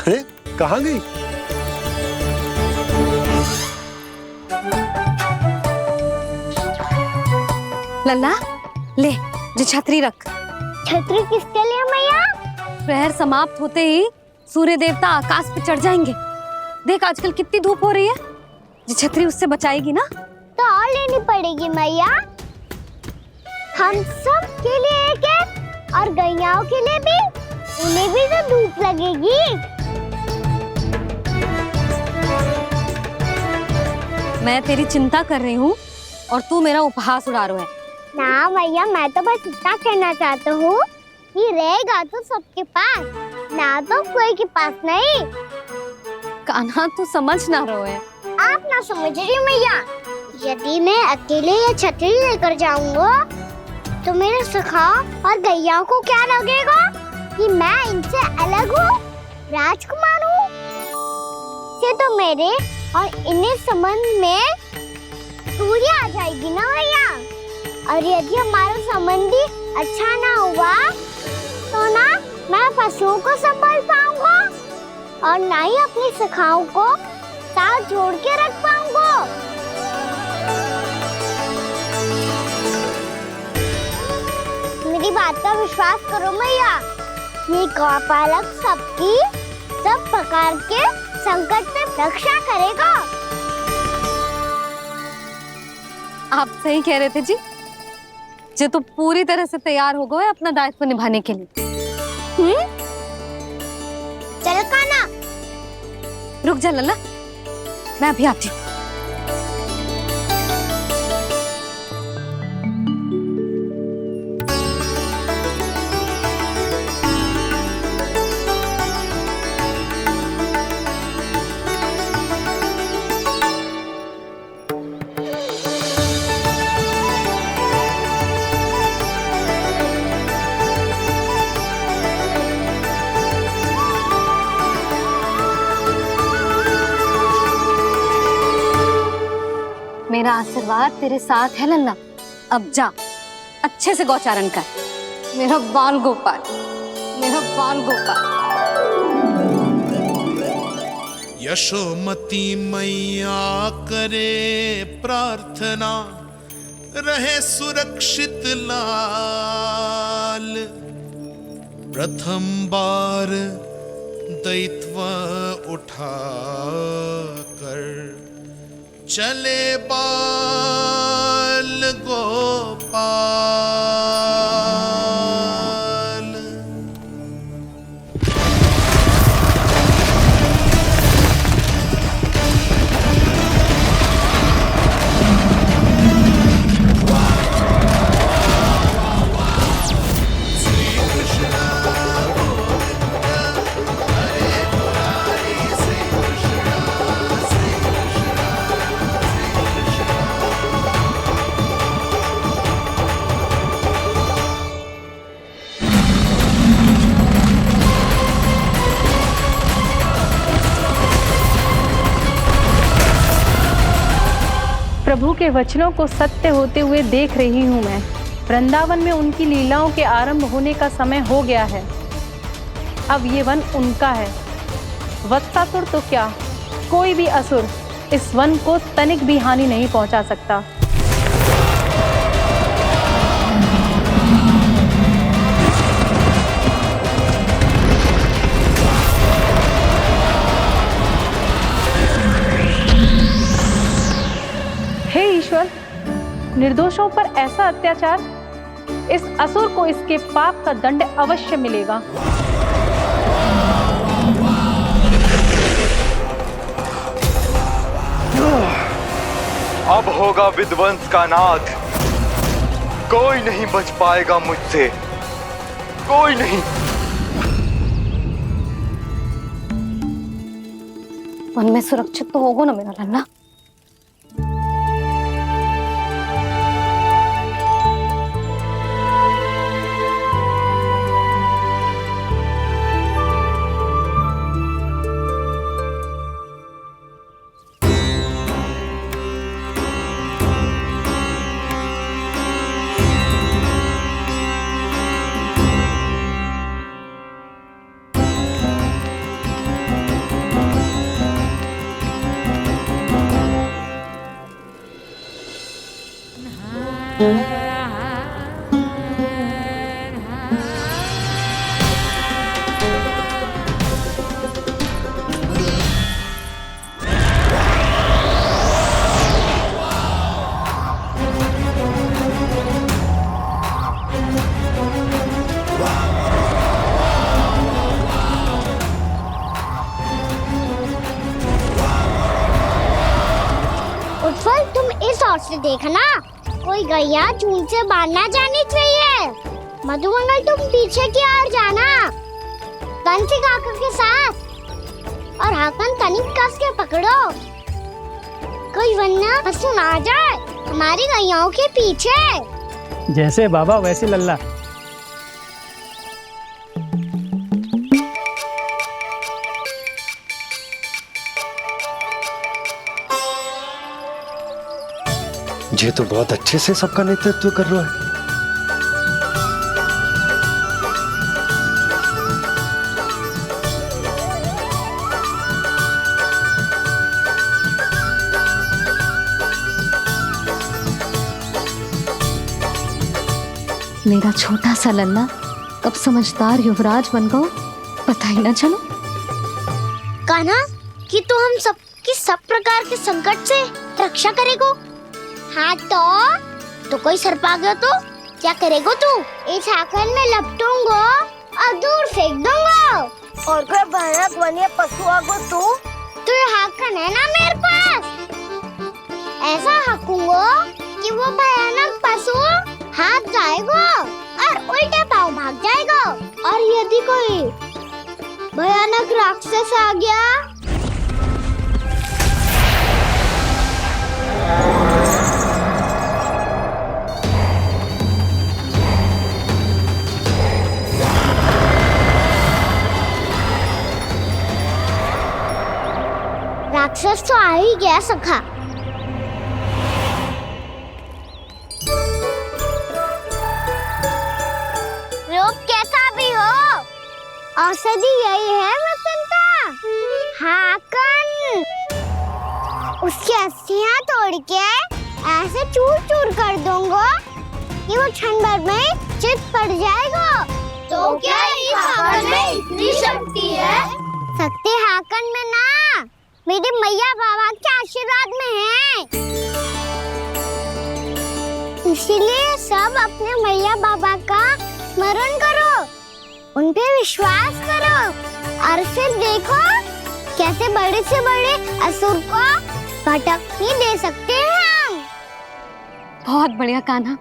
अरे कहाँ गई? लल्ला ले, जो छतरी रख। छतरी किसके लिए मैया? प्रहर समाप्त होते ही सूर्य देवता आकाश पे चढ़ जाएंगे। देख आजकल कितनी धूप हो रही है, जो छतरी उससे बचाएगी ना। तो और लेनी पड़ेगी मैया, हम सब के लिए एक एक और गैयाओं के लिए भी, उन्हें भी तो धूप लगेगी। मैं तेरी चिंता कर रही हूँ और तू मेरा उपहास उड़ा रहा है। ना मैया, मैं तो बस इतना कहना चाहता हूँ कि रहेगा तो सबके पास, ना तो कोई के पास नहीं। कान्हा तू समझ ना रहो है। आप ना समझ रही मैया, यदि मैं अकेले ये छतरी लेकर जाऊंगा तो मेरे सखा और गैयाओं को क्या लगेगा कि मैं इनसे अलग हूँ, राजकुमार हूँ। से तो मेरे और इन्हें संबंध में दूरी आ जाएगी ना भैया। और यदि हमारा संबंधी अच्छा ना हुआ तो ना मैं पशुओं को संभाल पाऊंगा और ना ही अपनी सखाओं को साथ जोड़ के रख पाऊंगा। मेरी बात का विश्वास करो मैया, ये गौपालक सबकी सब प्रकार के संकट से रक्षा करेगा। आप सही कह रहे थे जी। जे तो पूरी तरह से तैयार हो गए अपना दायित्व निभाने के लिए। चल काना। रुक जा लल्ला, मैं अभी आती हूँ। मेरा आशीर्वाद तेरे साथ है लल्ला। अब जा, अच्छे से गौचारण कर। मेरा बाल गोपाल, मेरा बाल गोपाल। यशोमती मैया करे प्रार्थना, रहे सुरक्षित लाल। प्रथम बार दैत्व उठा कर चले बाल गोपाल। प्रभु के वचनों को सत्य होते हुए देख रही हूँ मैं। वृंदावन में उनकी लीलाओं के आरंभ होने का समय हो गया है। अब ये वन उनका है। वत्सासुर तो क्या, कोई भी असुर इस वन को तनिक भी हानि नहीं पहुंचा सकता। हे ईश्वर, निर्दोषों पर ऐसा अत्याचार, इस असुर को इसके पाप का दंड अवश्य मिलेगा। अब होगा विध्वंस का नाद। कोई नहीं बच पाएगा मुझसे, कोई नहीं। वन में सुरक्षित तो होगा ना मेरा लल्ला। उज्जवल, तुम इस ओर से देखना, कोई गैया झूठ से बाहर ना जानी चाहिए। मधुमंगल, तुम पीछे की ओर जाना, कंसी काकर के साथ, और हाकन तनिक कस के पकड़ो, कोई वरना पशु ना आ जाए हमारी गैयाओं के पीछे। जैसे बाबा वैसे लल्ला। ये तो बहुत अच्छे से सबका नेतृत्व कर रहा है। मेरा छोटा सा लल्ला कब समझदार युवराज बन गो पता ही ना चलो। कान्हा कि तू हम सबकी सब प्रकार के संकट से रक्षा करेगो। हाँ तो कोई सर्प आ गया तो क्या करेगो तू? इस हाकन में लपटूंगो और दूर फेंक दूंगा। और कोई भयानक वन्य पशु आगो तो ये हाकन है ना मेरे पास, ऐसा हाकूंगो कि वो भयानक पशु हाथ जाएगो और उल्टे पाँव भाग जाएगा। और यदि कोई भयानक राक्षस आ गया राक्षस तो आ ही गया सखा। रोग कैसा भी हो औषधि यही है वसंता। हाकन उसकी अस्थियां तोड़ के ऐसे चूर चूर कर दूंगा कि वो क्षण भर में चित पड़ जाएगा। तो क्या इस हाकन में इतनी शक्ति है? शक्ति हाकन में ना मेरे मैया बाबा के आशीर्वाद में है। इसीलिए सब अपने मैया बाबा का स्मरण करो, उन पे विश्वास करो और फिर देखो कैसे बड़े से बड़े असुर को भटकने दे सकते हैं हम। बहुत बढ़िया कान्हा।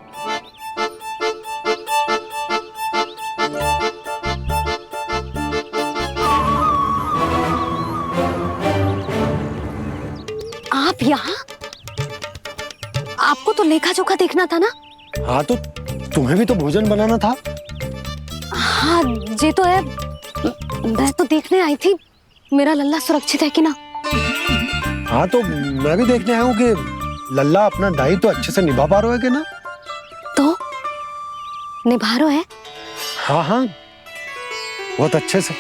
आप यहाँ? आपको तो लेखा जोखा देखना था ना? हाँ तो तुम्हें भी तो भोजन बनाना था। हाँ ये तो है, मैं तो देखने आई थी मेरा लल्ला सुरक्षित है कि ना। हाँ तो मैं भी देखने आया हूँ कि लल्ला अपना दायित्व तो अच्छे से निभा पा रहा है कि ना। तो निभा रहा है? हाँ हाँ बहुत अच्छे से।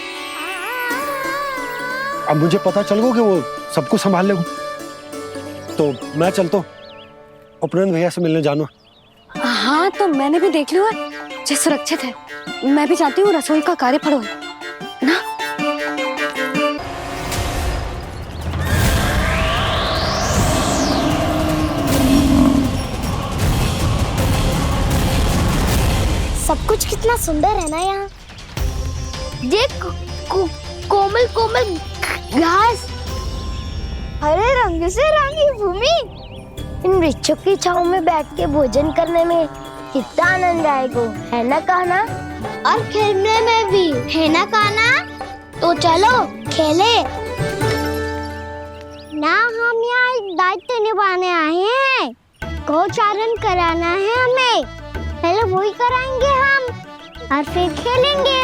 अब मुझे पता चल गया कि वो सब कुछ संभाल लेगा। तो मैं चलता हूँ, उपनंद भैया से मिलने जाना। हाँ तो मैंने भी देख लिया है जो सुरक्षित है। मैं भी चाहती हूँ रसोई का कार्य पड़ो ना। सब कुछ कितना सुंदर है ना यहाँ। देख कोमल कोमल घास, हरे रंग से रंगी भूमि। इन वृक्षों की छांव में बैठ के भोजन करने में कितना आनंद आएगा, है ना कान्हा? और खेलने में भी, है ना कान्हा? तो चलो खेले ना। हम यहाँ एक दायित्व निभाने आए हैं, गोचारण कराना है हमें। पहले वही कराएंगे हम और फिर खेलेंगे।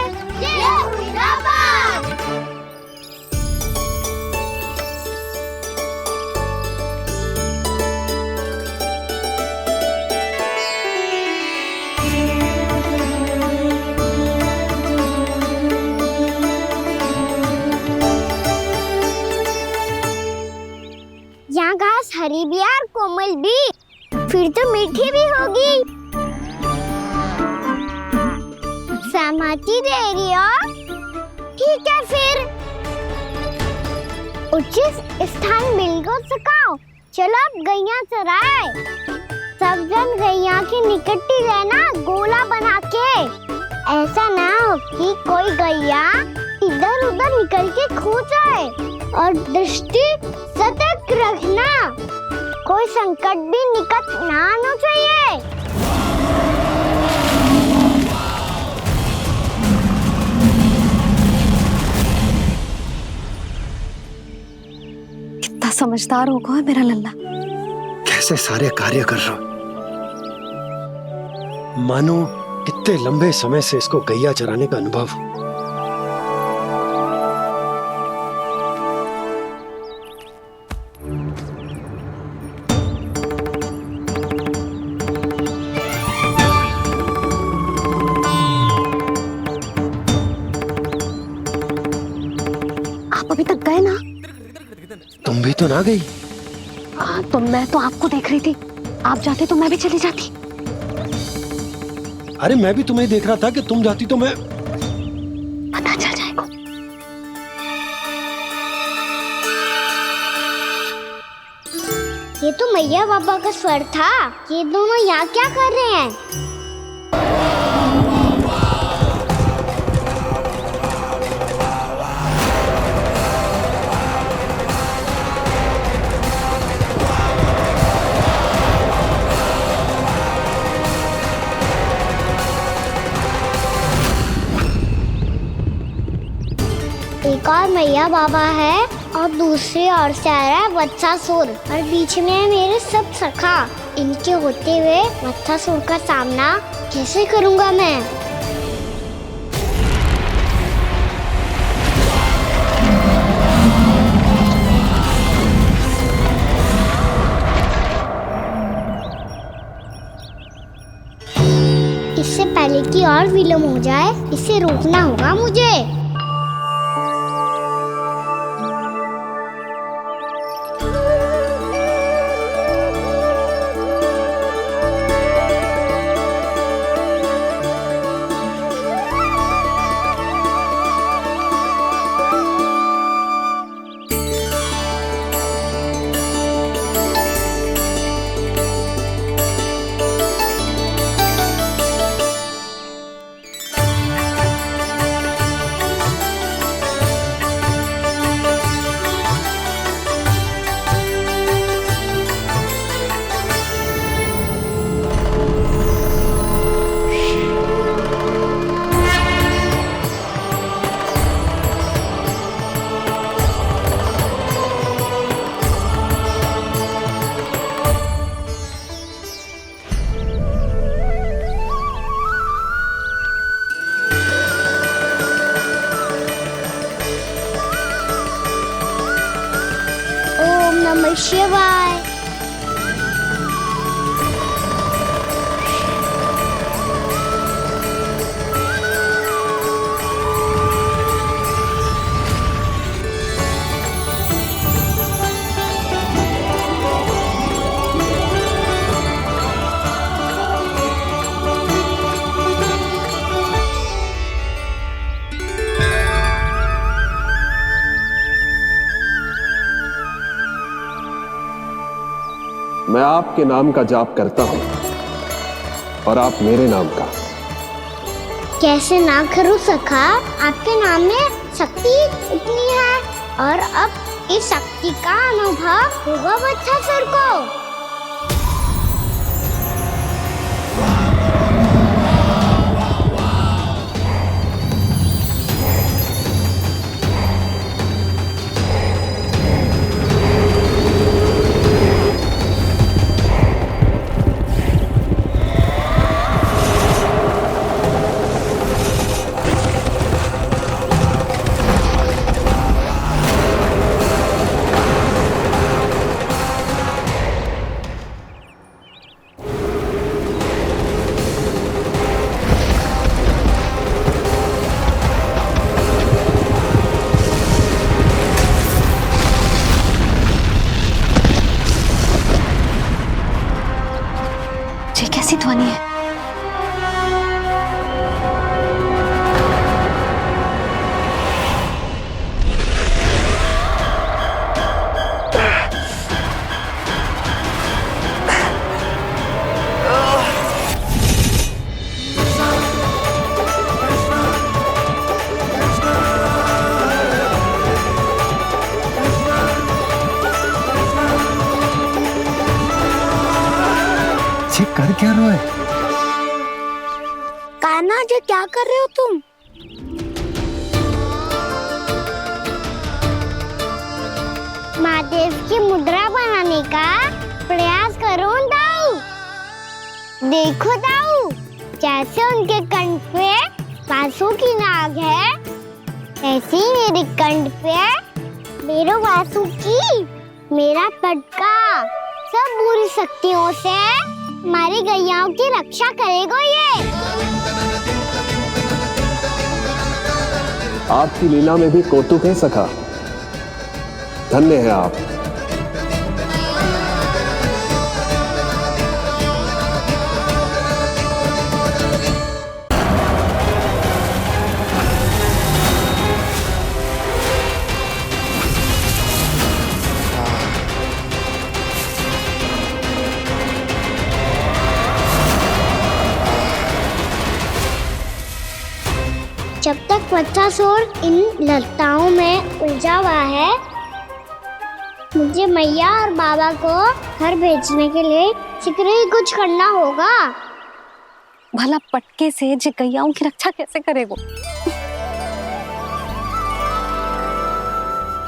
यहाँ घास हरी भी और कोमल भी, फिर तो मीठी भी होगी। सहमति दे रही हो? ठीक है फिर उचित स्थान मिलकर सकाओ। चलो अब गैया चराए। सब जन गैया के निकट ही रहना, गोला बना के। ऐसा ना हो कि कोई गैया इधर उधर निकल के खो जाए। और दृष्टि सतर्क रखना, कोई संकट भी निकट ना आना चाहिए। कितना समझदार होगा है मेरा लल्ला। कैसे सारे कार्य कर रहा, मानो कितने लंबे समय से इसको गैया चराने का अनुभव। आप अभी तक गए ना? तुम भी तो ना गई। तो मैं तो आपको देख रही थी, आप जाते तो मैं भी चली जाती। अरे मैं भी तुम्हें देख रहा था कि तुम जाती तो मैं पता चल जाएगा। ये तो मैया बाबा का स्वर था। ये दोनों यहाँ क्या कर रहे हैं? एक और मैया बाबा है और दूसरी ओर से आ रहा है वत्सासुर और बीच में है मेरे सब सखा। इनके होते हुए वत्सासुर का सामना कैसे करूंगा मैं? इससे पहले कि और विलम्ब हो जाए, इसे रोकना होगा मुझे। ओम नमः शिवाय। मैं आपके नाम का जाप करता हूं और आप मेरे नाम का। कैसे ना करूं सखा? आपके नाम में शक्ति इतनी है और अब इस शक्ति का अनुभव होगा वत्सासुर को। कैसी ध्वनि है? कर क्या रहे हो? कान्हा जी क्या कर रहे हो तुम? महादेव की मुद्रा बनाने का प्रयास करो दाऊ। देखो दाऊ, जैसे उनके कंठ पे वासु की नाग है, ऐसे ही मेरे कंठ पे मेरे वासु की मेरा पटका सब बुरी शक्तियों से हमारी गैयाओं की रक्षा करेगा ये। आपकी लीला में भी कौतुक है सखा। धन्य है आप। बच्चा शोर इन लताओं में उलझा हुआ है। मुझे मैया और बाबा को घर भेजने के लिए शीघ्र ही कुछ करना होगा। भला पटके से जे गैयाओं की रक्षा कैसे करेगो?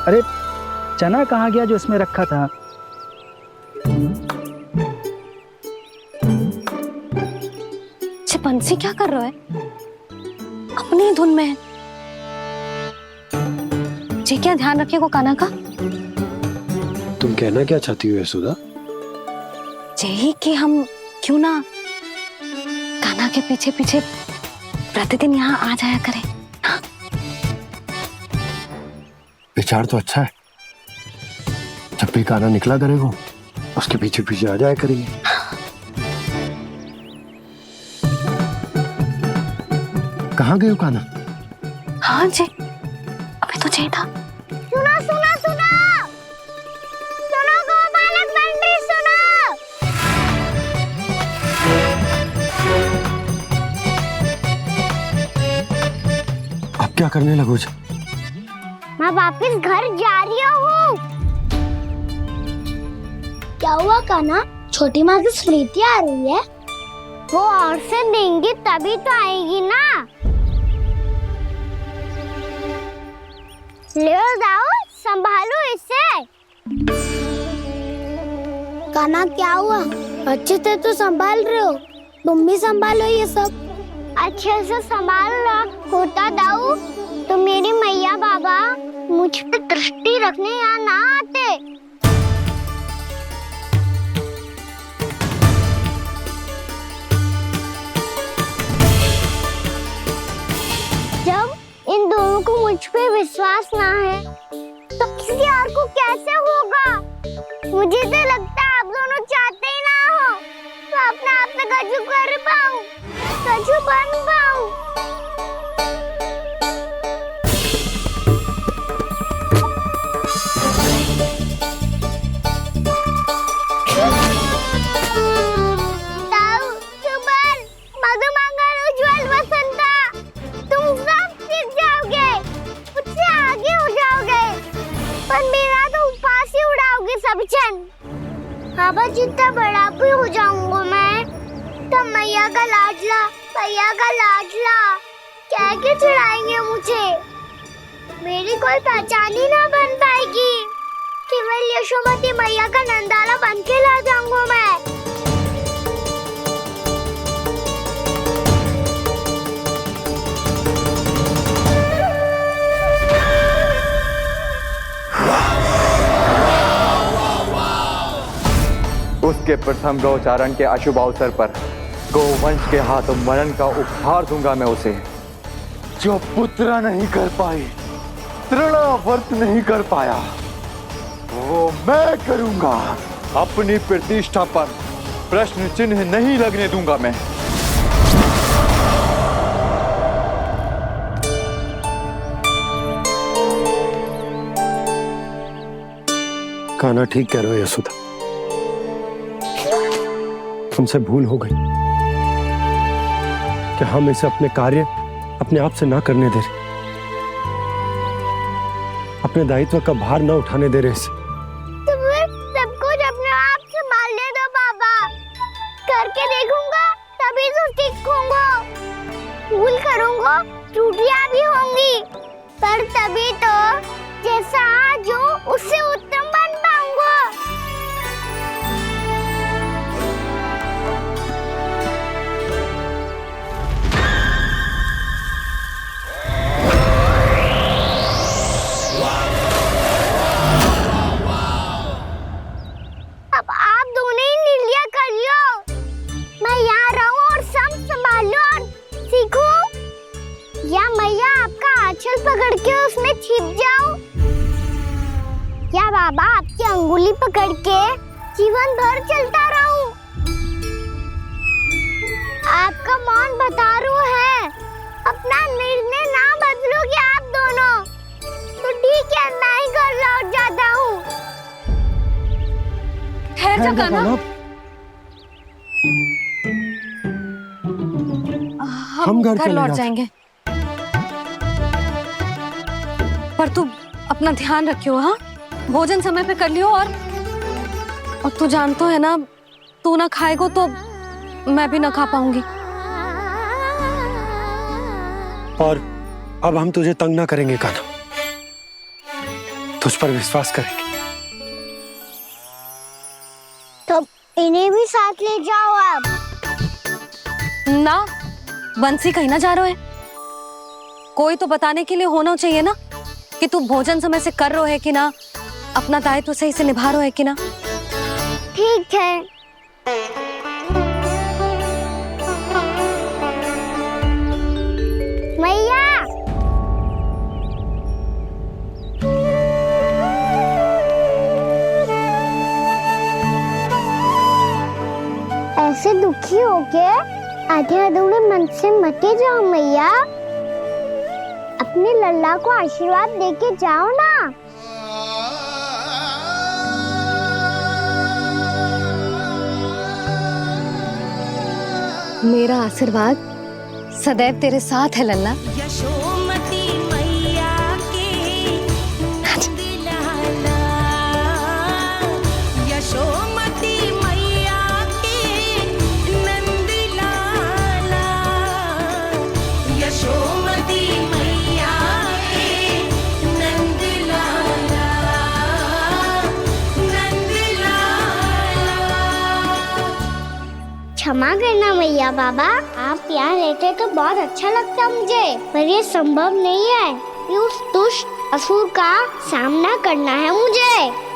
अरे चना कहाँ गया जो इसमें रखा था? बंसी क्या कर रहा है? अपनी ही धुन में है। जी क्या ध्यान रखिएगा कान्हा का। तुम कहना क्या चाहती हो यशोदा? यही कि हम क्यों ना कान्हा के पीछे पीछे प्रतिदिन यहाँ आ जाया करें। हाँ? विचार तो अच्छा है। जब भी कान्हा निकला करेगा उसके पीछे पीछे आ जाया करेंगे। कहाँ गए हो कान्हा? हाँ जी, अभी तो चाहिए था। सुनो सुनो सुनो सुनो गोपालक बंटी सुनो। अब क्या करने लगो? मैं वापस घर जा रही हूँ। क्या हुआ कान्हा? छोटी माँ की स्मृति आ रही है। वो और से देंगी तभी तो आएगी ना। ले जाओ, संभालो इसे। कान्हा क्या हुआ? अच्छे से तो संभाल रहे हो, तुम भी संभालो ये सब। अच्छे से संभाल होता दाऊ तो मेरी मैया बाबा मुझ पे दृष्टि रखने यहाँ ना आते। जब इन दोनों को मुझ पे विश्वास ना है तो किसी और को कैसे होगा? मुझे तो लगता है आप दोनों चाहते ही ना हो तो अपने आप में गजू कर पाऊं, गजू बन पाऊं। बाबा जितना बड़ा भी हो जाऊंगा मैं तो मैया का लाडला कह के चिढ़ाएंगे मुझे। मेरी कोई पहचान ही ना बन पाएगी। केवल यशोमती मैया का नंदाला बन के ला जाऊंगा मैं। उसके प्रथम गौचारण के अशुभ अवसर पर गोवंश के हाथों मरण का उपहार दूंगा मैं उसे। जो पुत्र नहीं कर पाई, तृणावर्त नहीं कर पाया, वो मैं करूंगा। अपनी प्रतिष्ठा पर प्रश्न चिन्ह नहीं लगने दूंगा मैं। कान्हा ठीक कह रहे हो यशोदा, हमसे भूल हो गई कि हम इसे अपने कार्य अपने आप से ना करने दे रहे, अपने दायित्व का भार ना उठाने दे रहे इसे। तो फिर सब कुछ अपने आप से संभालने दो बाबा। करके देखूंगा तभी तो सीखूंगा। भूल करूंगा, त्रुटियां भी होंगी, पर तभी तो जैसा आज हूं उससे उत्तम बन पाऊंगा। अब आप दोनों ही निर्णय कर लो। मैं यहाँ रहूं और सब संभाल लूं और सीखूं, या मैया आपका आंचल पकड़ के उसमें छिप जाऊं, या बाबा आपकी अंगुली पकड़ के जीवन भर चलता रहूं। आपका मौन बता रहा है, अपना निर्णय ना बदलोगे आप दोनों तो ठीक है, मैं ही घर लौट जाता हूँ। ठहर जा कान्हा, हम घर लौट जाएंगे। पर तू अपना ध्यान रखियो, हाँ? भोजन समय पे कर लियो। और तू जानतो है ना, तू ना खाएगो तो मैं भी ना खा पाऊंगी। और अब हम तुझे तंग ना करेंगे कान्हा, तुझ पर विश्वास करेंगे। तो इन्हें भी साथ ले जाओ आप। ना, बंसी कहीं ना जा रहे है। कोई तो बताने के लिए होना चाहिए ना कि तू भोजन समय से कर रहे है कि ना, अपना दायित्व सही से निभा रहे है कि ना। ठीक है। मैया, ऐसे दुखी होके आधे अधूरे मन से मत जाओ मैया। अपने लल्ला को आशीर्वाद देके जाओ ना। मेरा आशीर्वाद सदैव तेरे साथ है लल्ला। यशोमती मैया के नंद लाला, यशोमती मैया के नंद लाला, यशोमती मैया के नंद लाला, नंद लाला। क्षमा करना मैया बाबा, आप यहाँ रहते तो बहुत अच्छा लगता मुझे, पर ये संभव नहीं है। ये उस दुष्ट असुर का सामना करना है मुझे।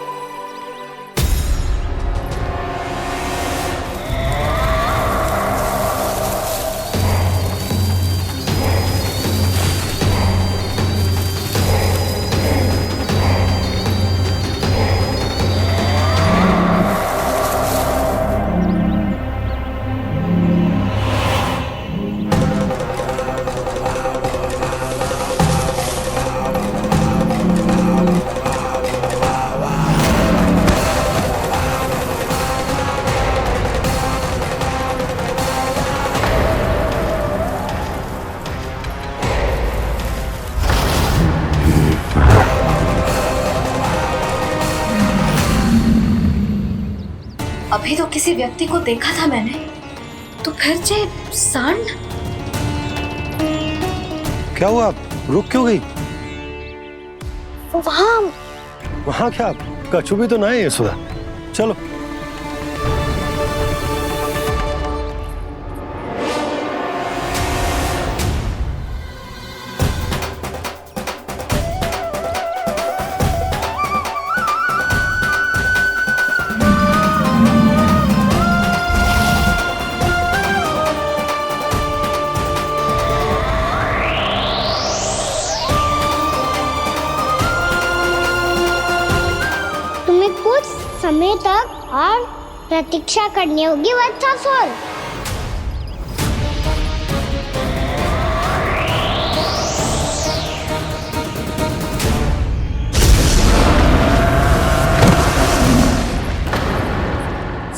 अभी तो किसी व्यक्ति को देखा था मैंने, तो फिर से सांड। क्या हुआ, रुक क्यों गई? वहाँ क्या कछु भी तो ना है यशोदा, चलो। समय तक और प्रतीक्षा करनी होगी वत्सासुर।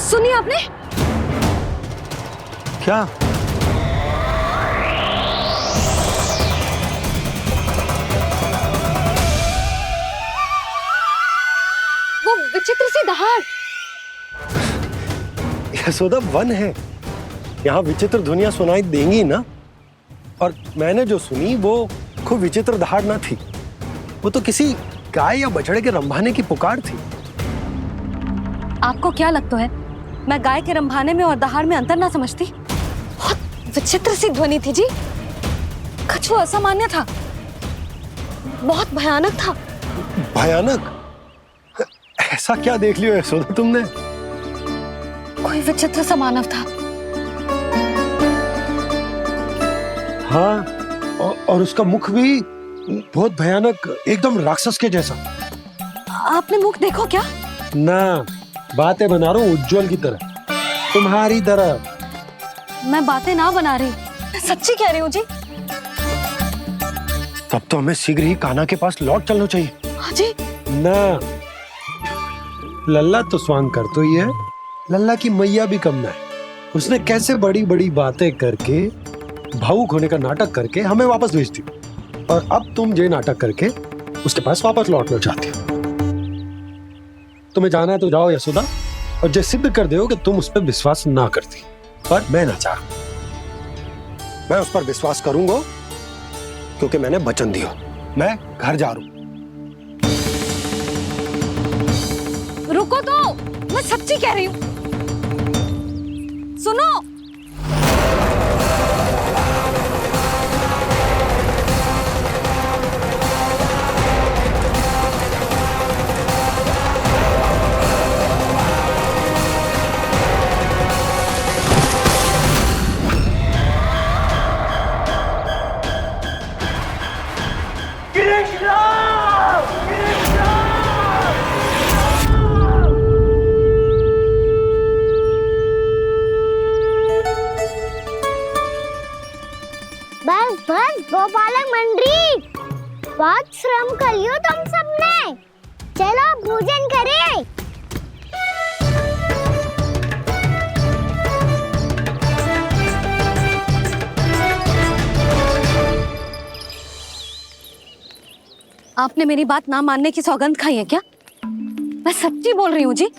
सुनिए आपने क्या? वो विचित्र सी दहाड़। यशोदा, वन है, यहाँ विचित्र ध्वनियां सुनाई देंगी ना। और मैंने जो सुनी वो खूब विचित्र दहाड़ ना थी, वो तो किसी गाय या बछड़े के रंभाने की पुकार थी। आपको क्या लगता है मैं गाय के रंभाने में और दहाड़ में अंतर ना समझती? बहुत विचित्र सी ध्वनि थी जी, कुछ वो असामान्य था, बहुत भयानक था। भयानक? ऐसा क्या देख लियो यशोदा तुमने? कोई विचित्र सा मानव था। हाँ, और उसका मुख भी बहुत भयानक, एकदम राक्षस के जैसा। आपने मुख देखो क्या? ना, बातें बना रहा हूँ उज्जवल की तरह, तुम्हारी तरह। मैं बातें ना बना रही, मैं सच्ची कह रही हूँ जी। तब तो हमें शीघ्र ही कान्हा के पास लौट चलना चाहिए। हाँ जी। ना, लल्ला तो स्वांग कर तो ही है, लल्ला की मैया भी कम ना है। उसने कैसे बड़ी बड़ी बातें करके, भावुक होने का नाटक करके हमें वापस भेज दी, और अब तुम ये नाटक करके उसके पास वापस लौटना चाहती हो। तुम्हें जाना है तो जाओ यशोदा, और जो सिद्ध कर दो कि तुम उस पर विश्वास ना करती। पर मैं ना चाहूं, मैं उस पर विश्वास करूंगा क्योंकि मैंने वचन दिया। मैं घर जा रहा हूं। रुको तो, मैं सच्ची कह रही हूँ। सुनो, बस बस गोपालक मंडली, बहुत श्रम कर लियो तुम सबने। चलो भोजन करें। आपने मेरी बात ना मानने की सौगंध खाई है क्या? मैं सच्ची बोल रही हूँ जी।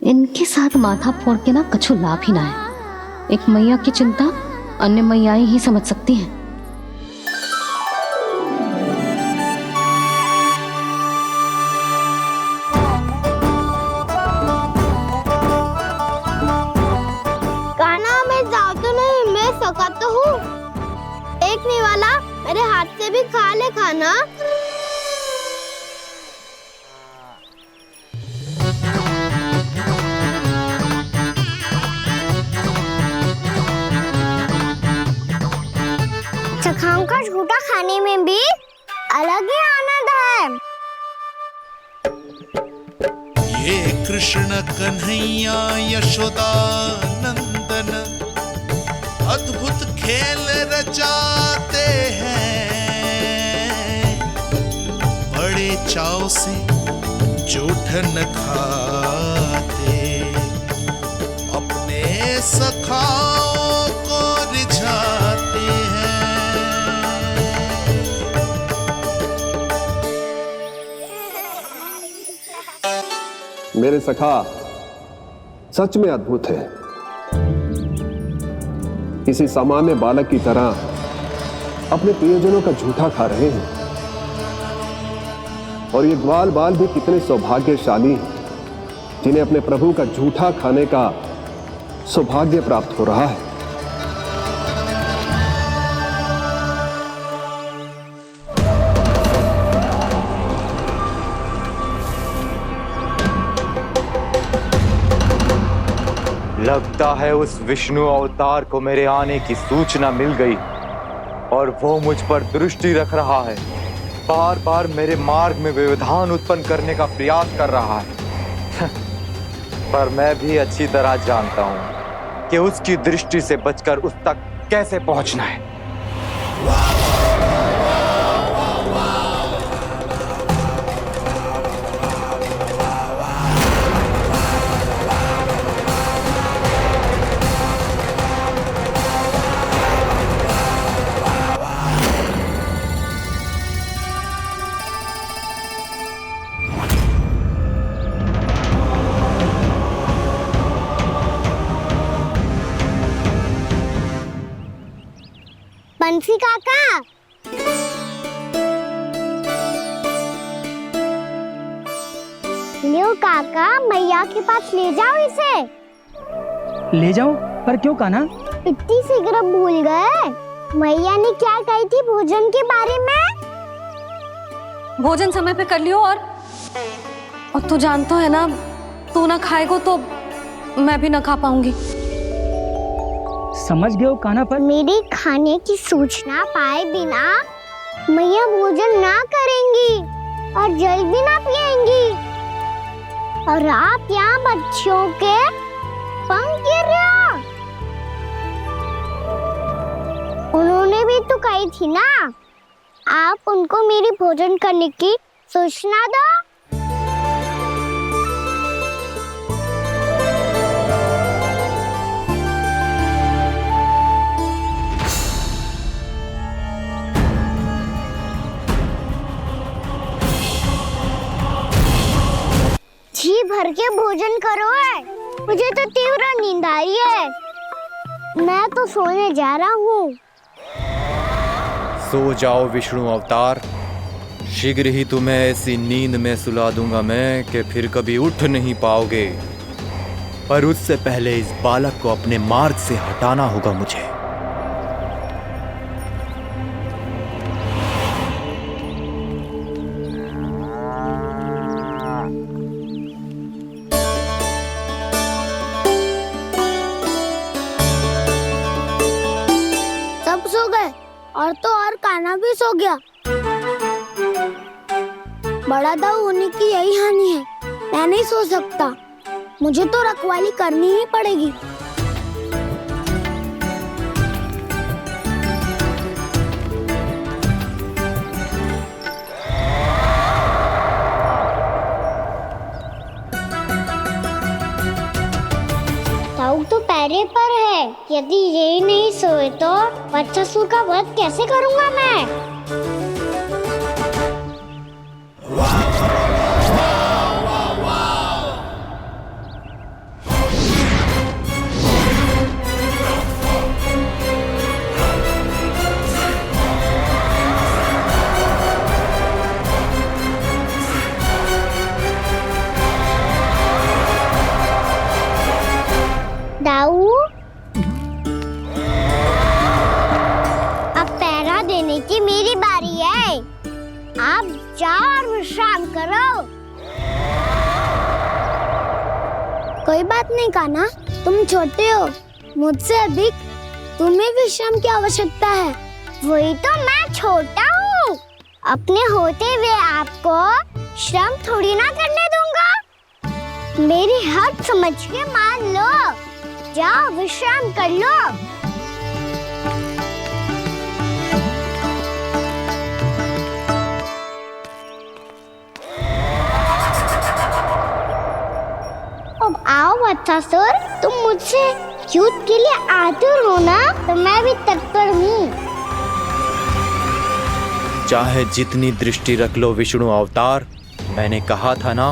इनके साथ माथा फोड़ के ना कछु लाभ ही ना है। एक मैया की चिंता अन्य मैयाएं ही समझ सकती हैं। कान्हा मैं जाऊँ तो नहीं, मैं सका तो हूँ। एक नहीं वाला मेरे हाथ से भी खा ले खाना। चखाओं का झूठा खाने में भी अलग ही आनंद है। ये कृष्ण कन्हैया यशोदा नंदन अद्भुत खेल रचाते हैं, बड़े चाव से जूठन खाते, अपने सखाओं को रिझाते हैं। मेरे सखा सच में अद्भुत है। किसी सामान्य बालक की तरह अपने प्रियजनों का झूठा खा रहे हैं। और ये ग्वाल बाल भी कितने सौभाग्यशाली हैं जिन्हें अपने प्रभु का झूठा खाने का सौभाग्य प्राप्त हो रहा है। लगता है उस विष्णु अवतार को मेरे आने की सूचना मिल गई और वो मुझ पर दृष्टि रख रहा है। बार बार मेरे मार्ग में व्यवधान उत्पन्न करने का प्रयास कर रहा है। पर मैं भी अच्छी तरह जानता हूं कि उसकी दृष्टि से बचकर उस तक कैसे पहुंचना है। बंसी काका, लियो काका, मैया के पास ले जाओ इसे। ले जाओ? पर क्यों कान्हा? इतनी शीघ्र भूल गए? मैया ने क्या कही थी भोजन के बारे में? भोजन समय पे कर लियो। और तू जानता है ना, तू ना खाएगो तो मैं भी ना खा पाऊंगी। समझ गए हो कान्हा? पर मेरी खाने की सूचना पाए बिना मैया भोजन ना करेंगी और जल भी ना पिएंगी। और आप यहाँ बच्चों के पंख गिर रहे हो। उन्होंने भी तो कही थी ना, आप उनको मेरी भोजन करने की सूचना दो। करके भोजन करो है। मुझे तो तीव्र नींद आई है। मैं तो सोने जा रहा हूँ। सो जाओ विष्णु अवतार, शीघ्र ही तुम्हें ऐसी नींद में सुला दूंगा मैं कि फिर कभी उठ नहीं पाओगे। पर उससे पहले इस बालक को अपने मार्ग से हटाना होगा मुझे। सब सो गए और तो और कान्हा भी सो गया। बड़ा दाऊ होने की यही हानि है। मैं नहीं सो सकता। मुझे तो रखवाली करनी ही पड़ेगी। दाऊ तो पैरे पर है। यदि यही नहीं सोए तो वत्सासुर का वध कैसे करूंगा मैं? दाऊ, अब पहरा देने की मेरी बारी है। आप जाओ और विश्राम करो। कोई बात नहीं कान्हा, तुम छोटे हो। मुझसे अधिक तुम्हें विश्राम की आवश्यकता है। वही तो मैं छोटा हूँ। अपने होते हुए आपको श्रम थोड़ी ना करने दूंगा। मेरी हद समझ के मान लो। जाओ विश्राम कर लो। अब आओ वत्सासुर, तुम मुझसे युद्ध के लिए आतुर हो ना, तो मैं भी तत्पर हूँ। चाहे जितनी दृष्टि रख लो विष्णु अवतार, मैंने कहा था ना,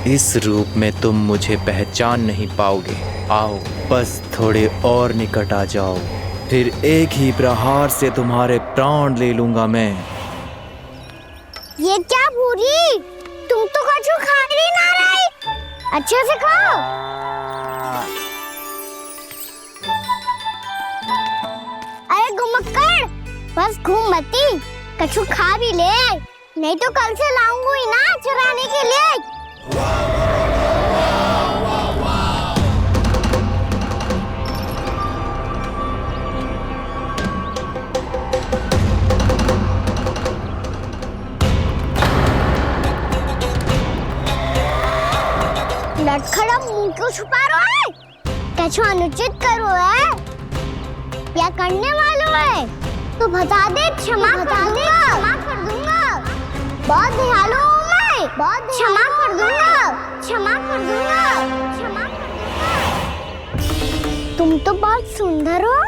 इस रूप में तुम मुझे पहचान नहीं पाओगे। आओ बस थोड़े और निकट आ जाओ, फिर एक ही प्रहार से तुम्हारे प्राण ले लूंगा मैं। ये क्या भूरी, तुम तो कछु खा ही ना रही। अच्छे से खाओ। अरे घुमक्कड़, बस घूम मती, कछु खा भी ले, नहीं तो कल से लाऊंगी ही ना चुराने के लिए। लटखड़ा मुंह क्यों छुपा रहा है? कछु अनुचित करो है या करने वालों है तो बता दे, क्षमा कर दूंगा। बहुत दयालु हूँ मैं, बहुत क्षमा कर दूंगा। तुम तो बहुत सुंदर हो।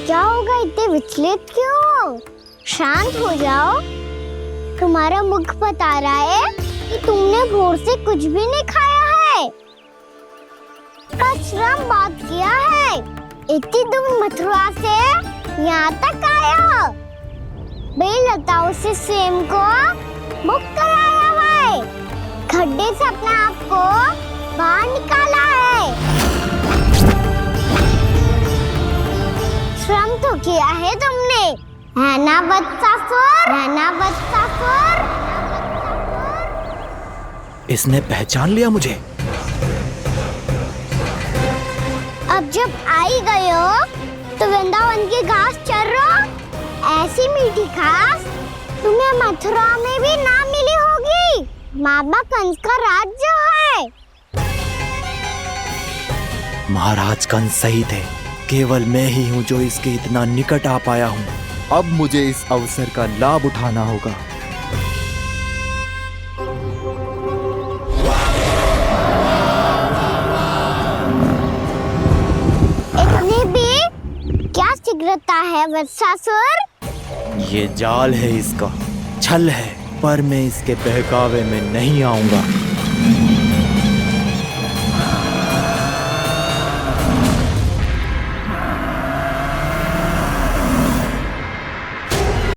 क्या होगा, इतने विचलित क्यों हो? शांत हो जाओ। तुम्हारा मुख बता रहा है कि तुमने भोर से कुछ भी नहीं खाया है, बस श्रम बहुत किया है। इतनी दूर मथुरा से यहाँ तक आए हो। बेलताओं से स्वयं को मुक्त कराया है, खड्डे से अपने आप को बाहर निकाला है। श्रम तो किया है तुमने, है ना वत्सासुर? इसने पहचान लिया मुझे। अब जब आई गए हो तो वृंदावन की घास चर रहो। ऐसी मीठी घास तुम्हें मथुरा में भी ना मिली होगी। मामा कंस का राज्य है। महाराज कंस सही थे, केवल मैं ही हूँ जो इसके इतना निकट आ पाया हूँ। अब मुझे इस अवसर का लाभ उठाना होगा। इतनी भी क्या शीघ्रता है वत्सासुर? ये जाल है इसका, छल है, पर मैं इसके बहकावे में नहीं आऊंगा।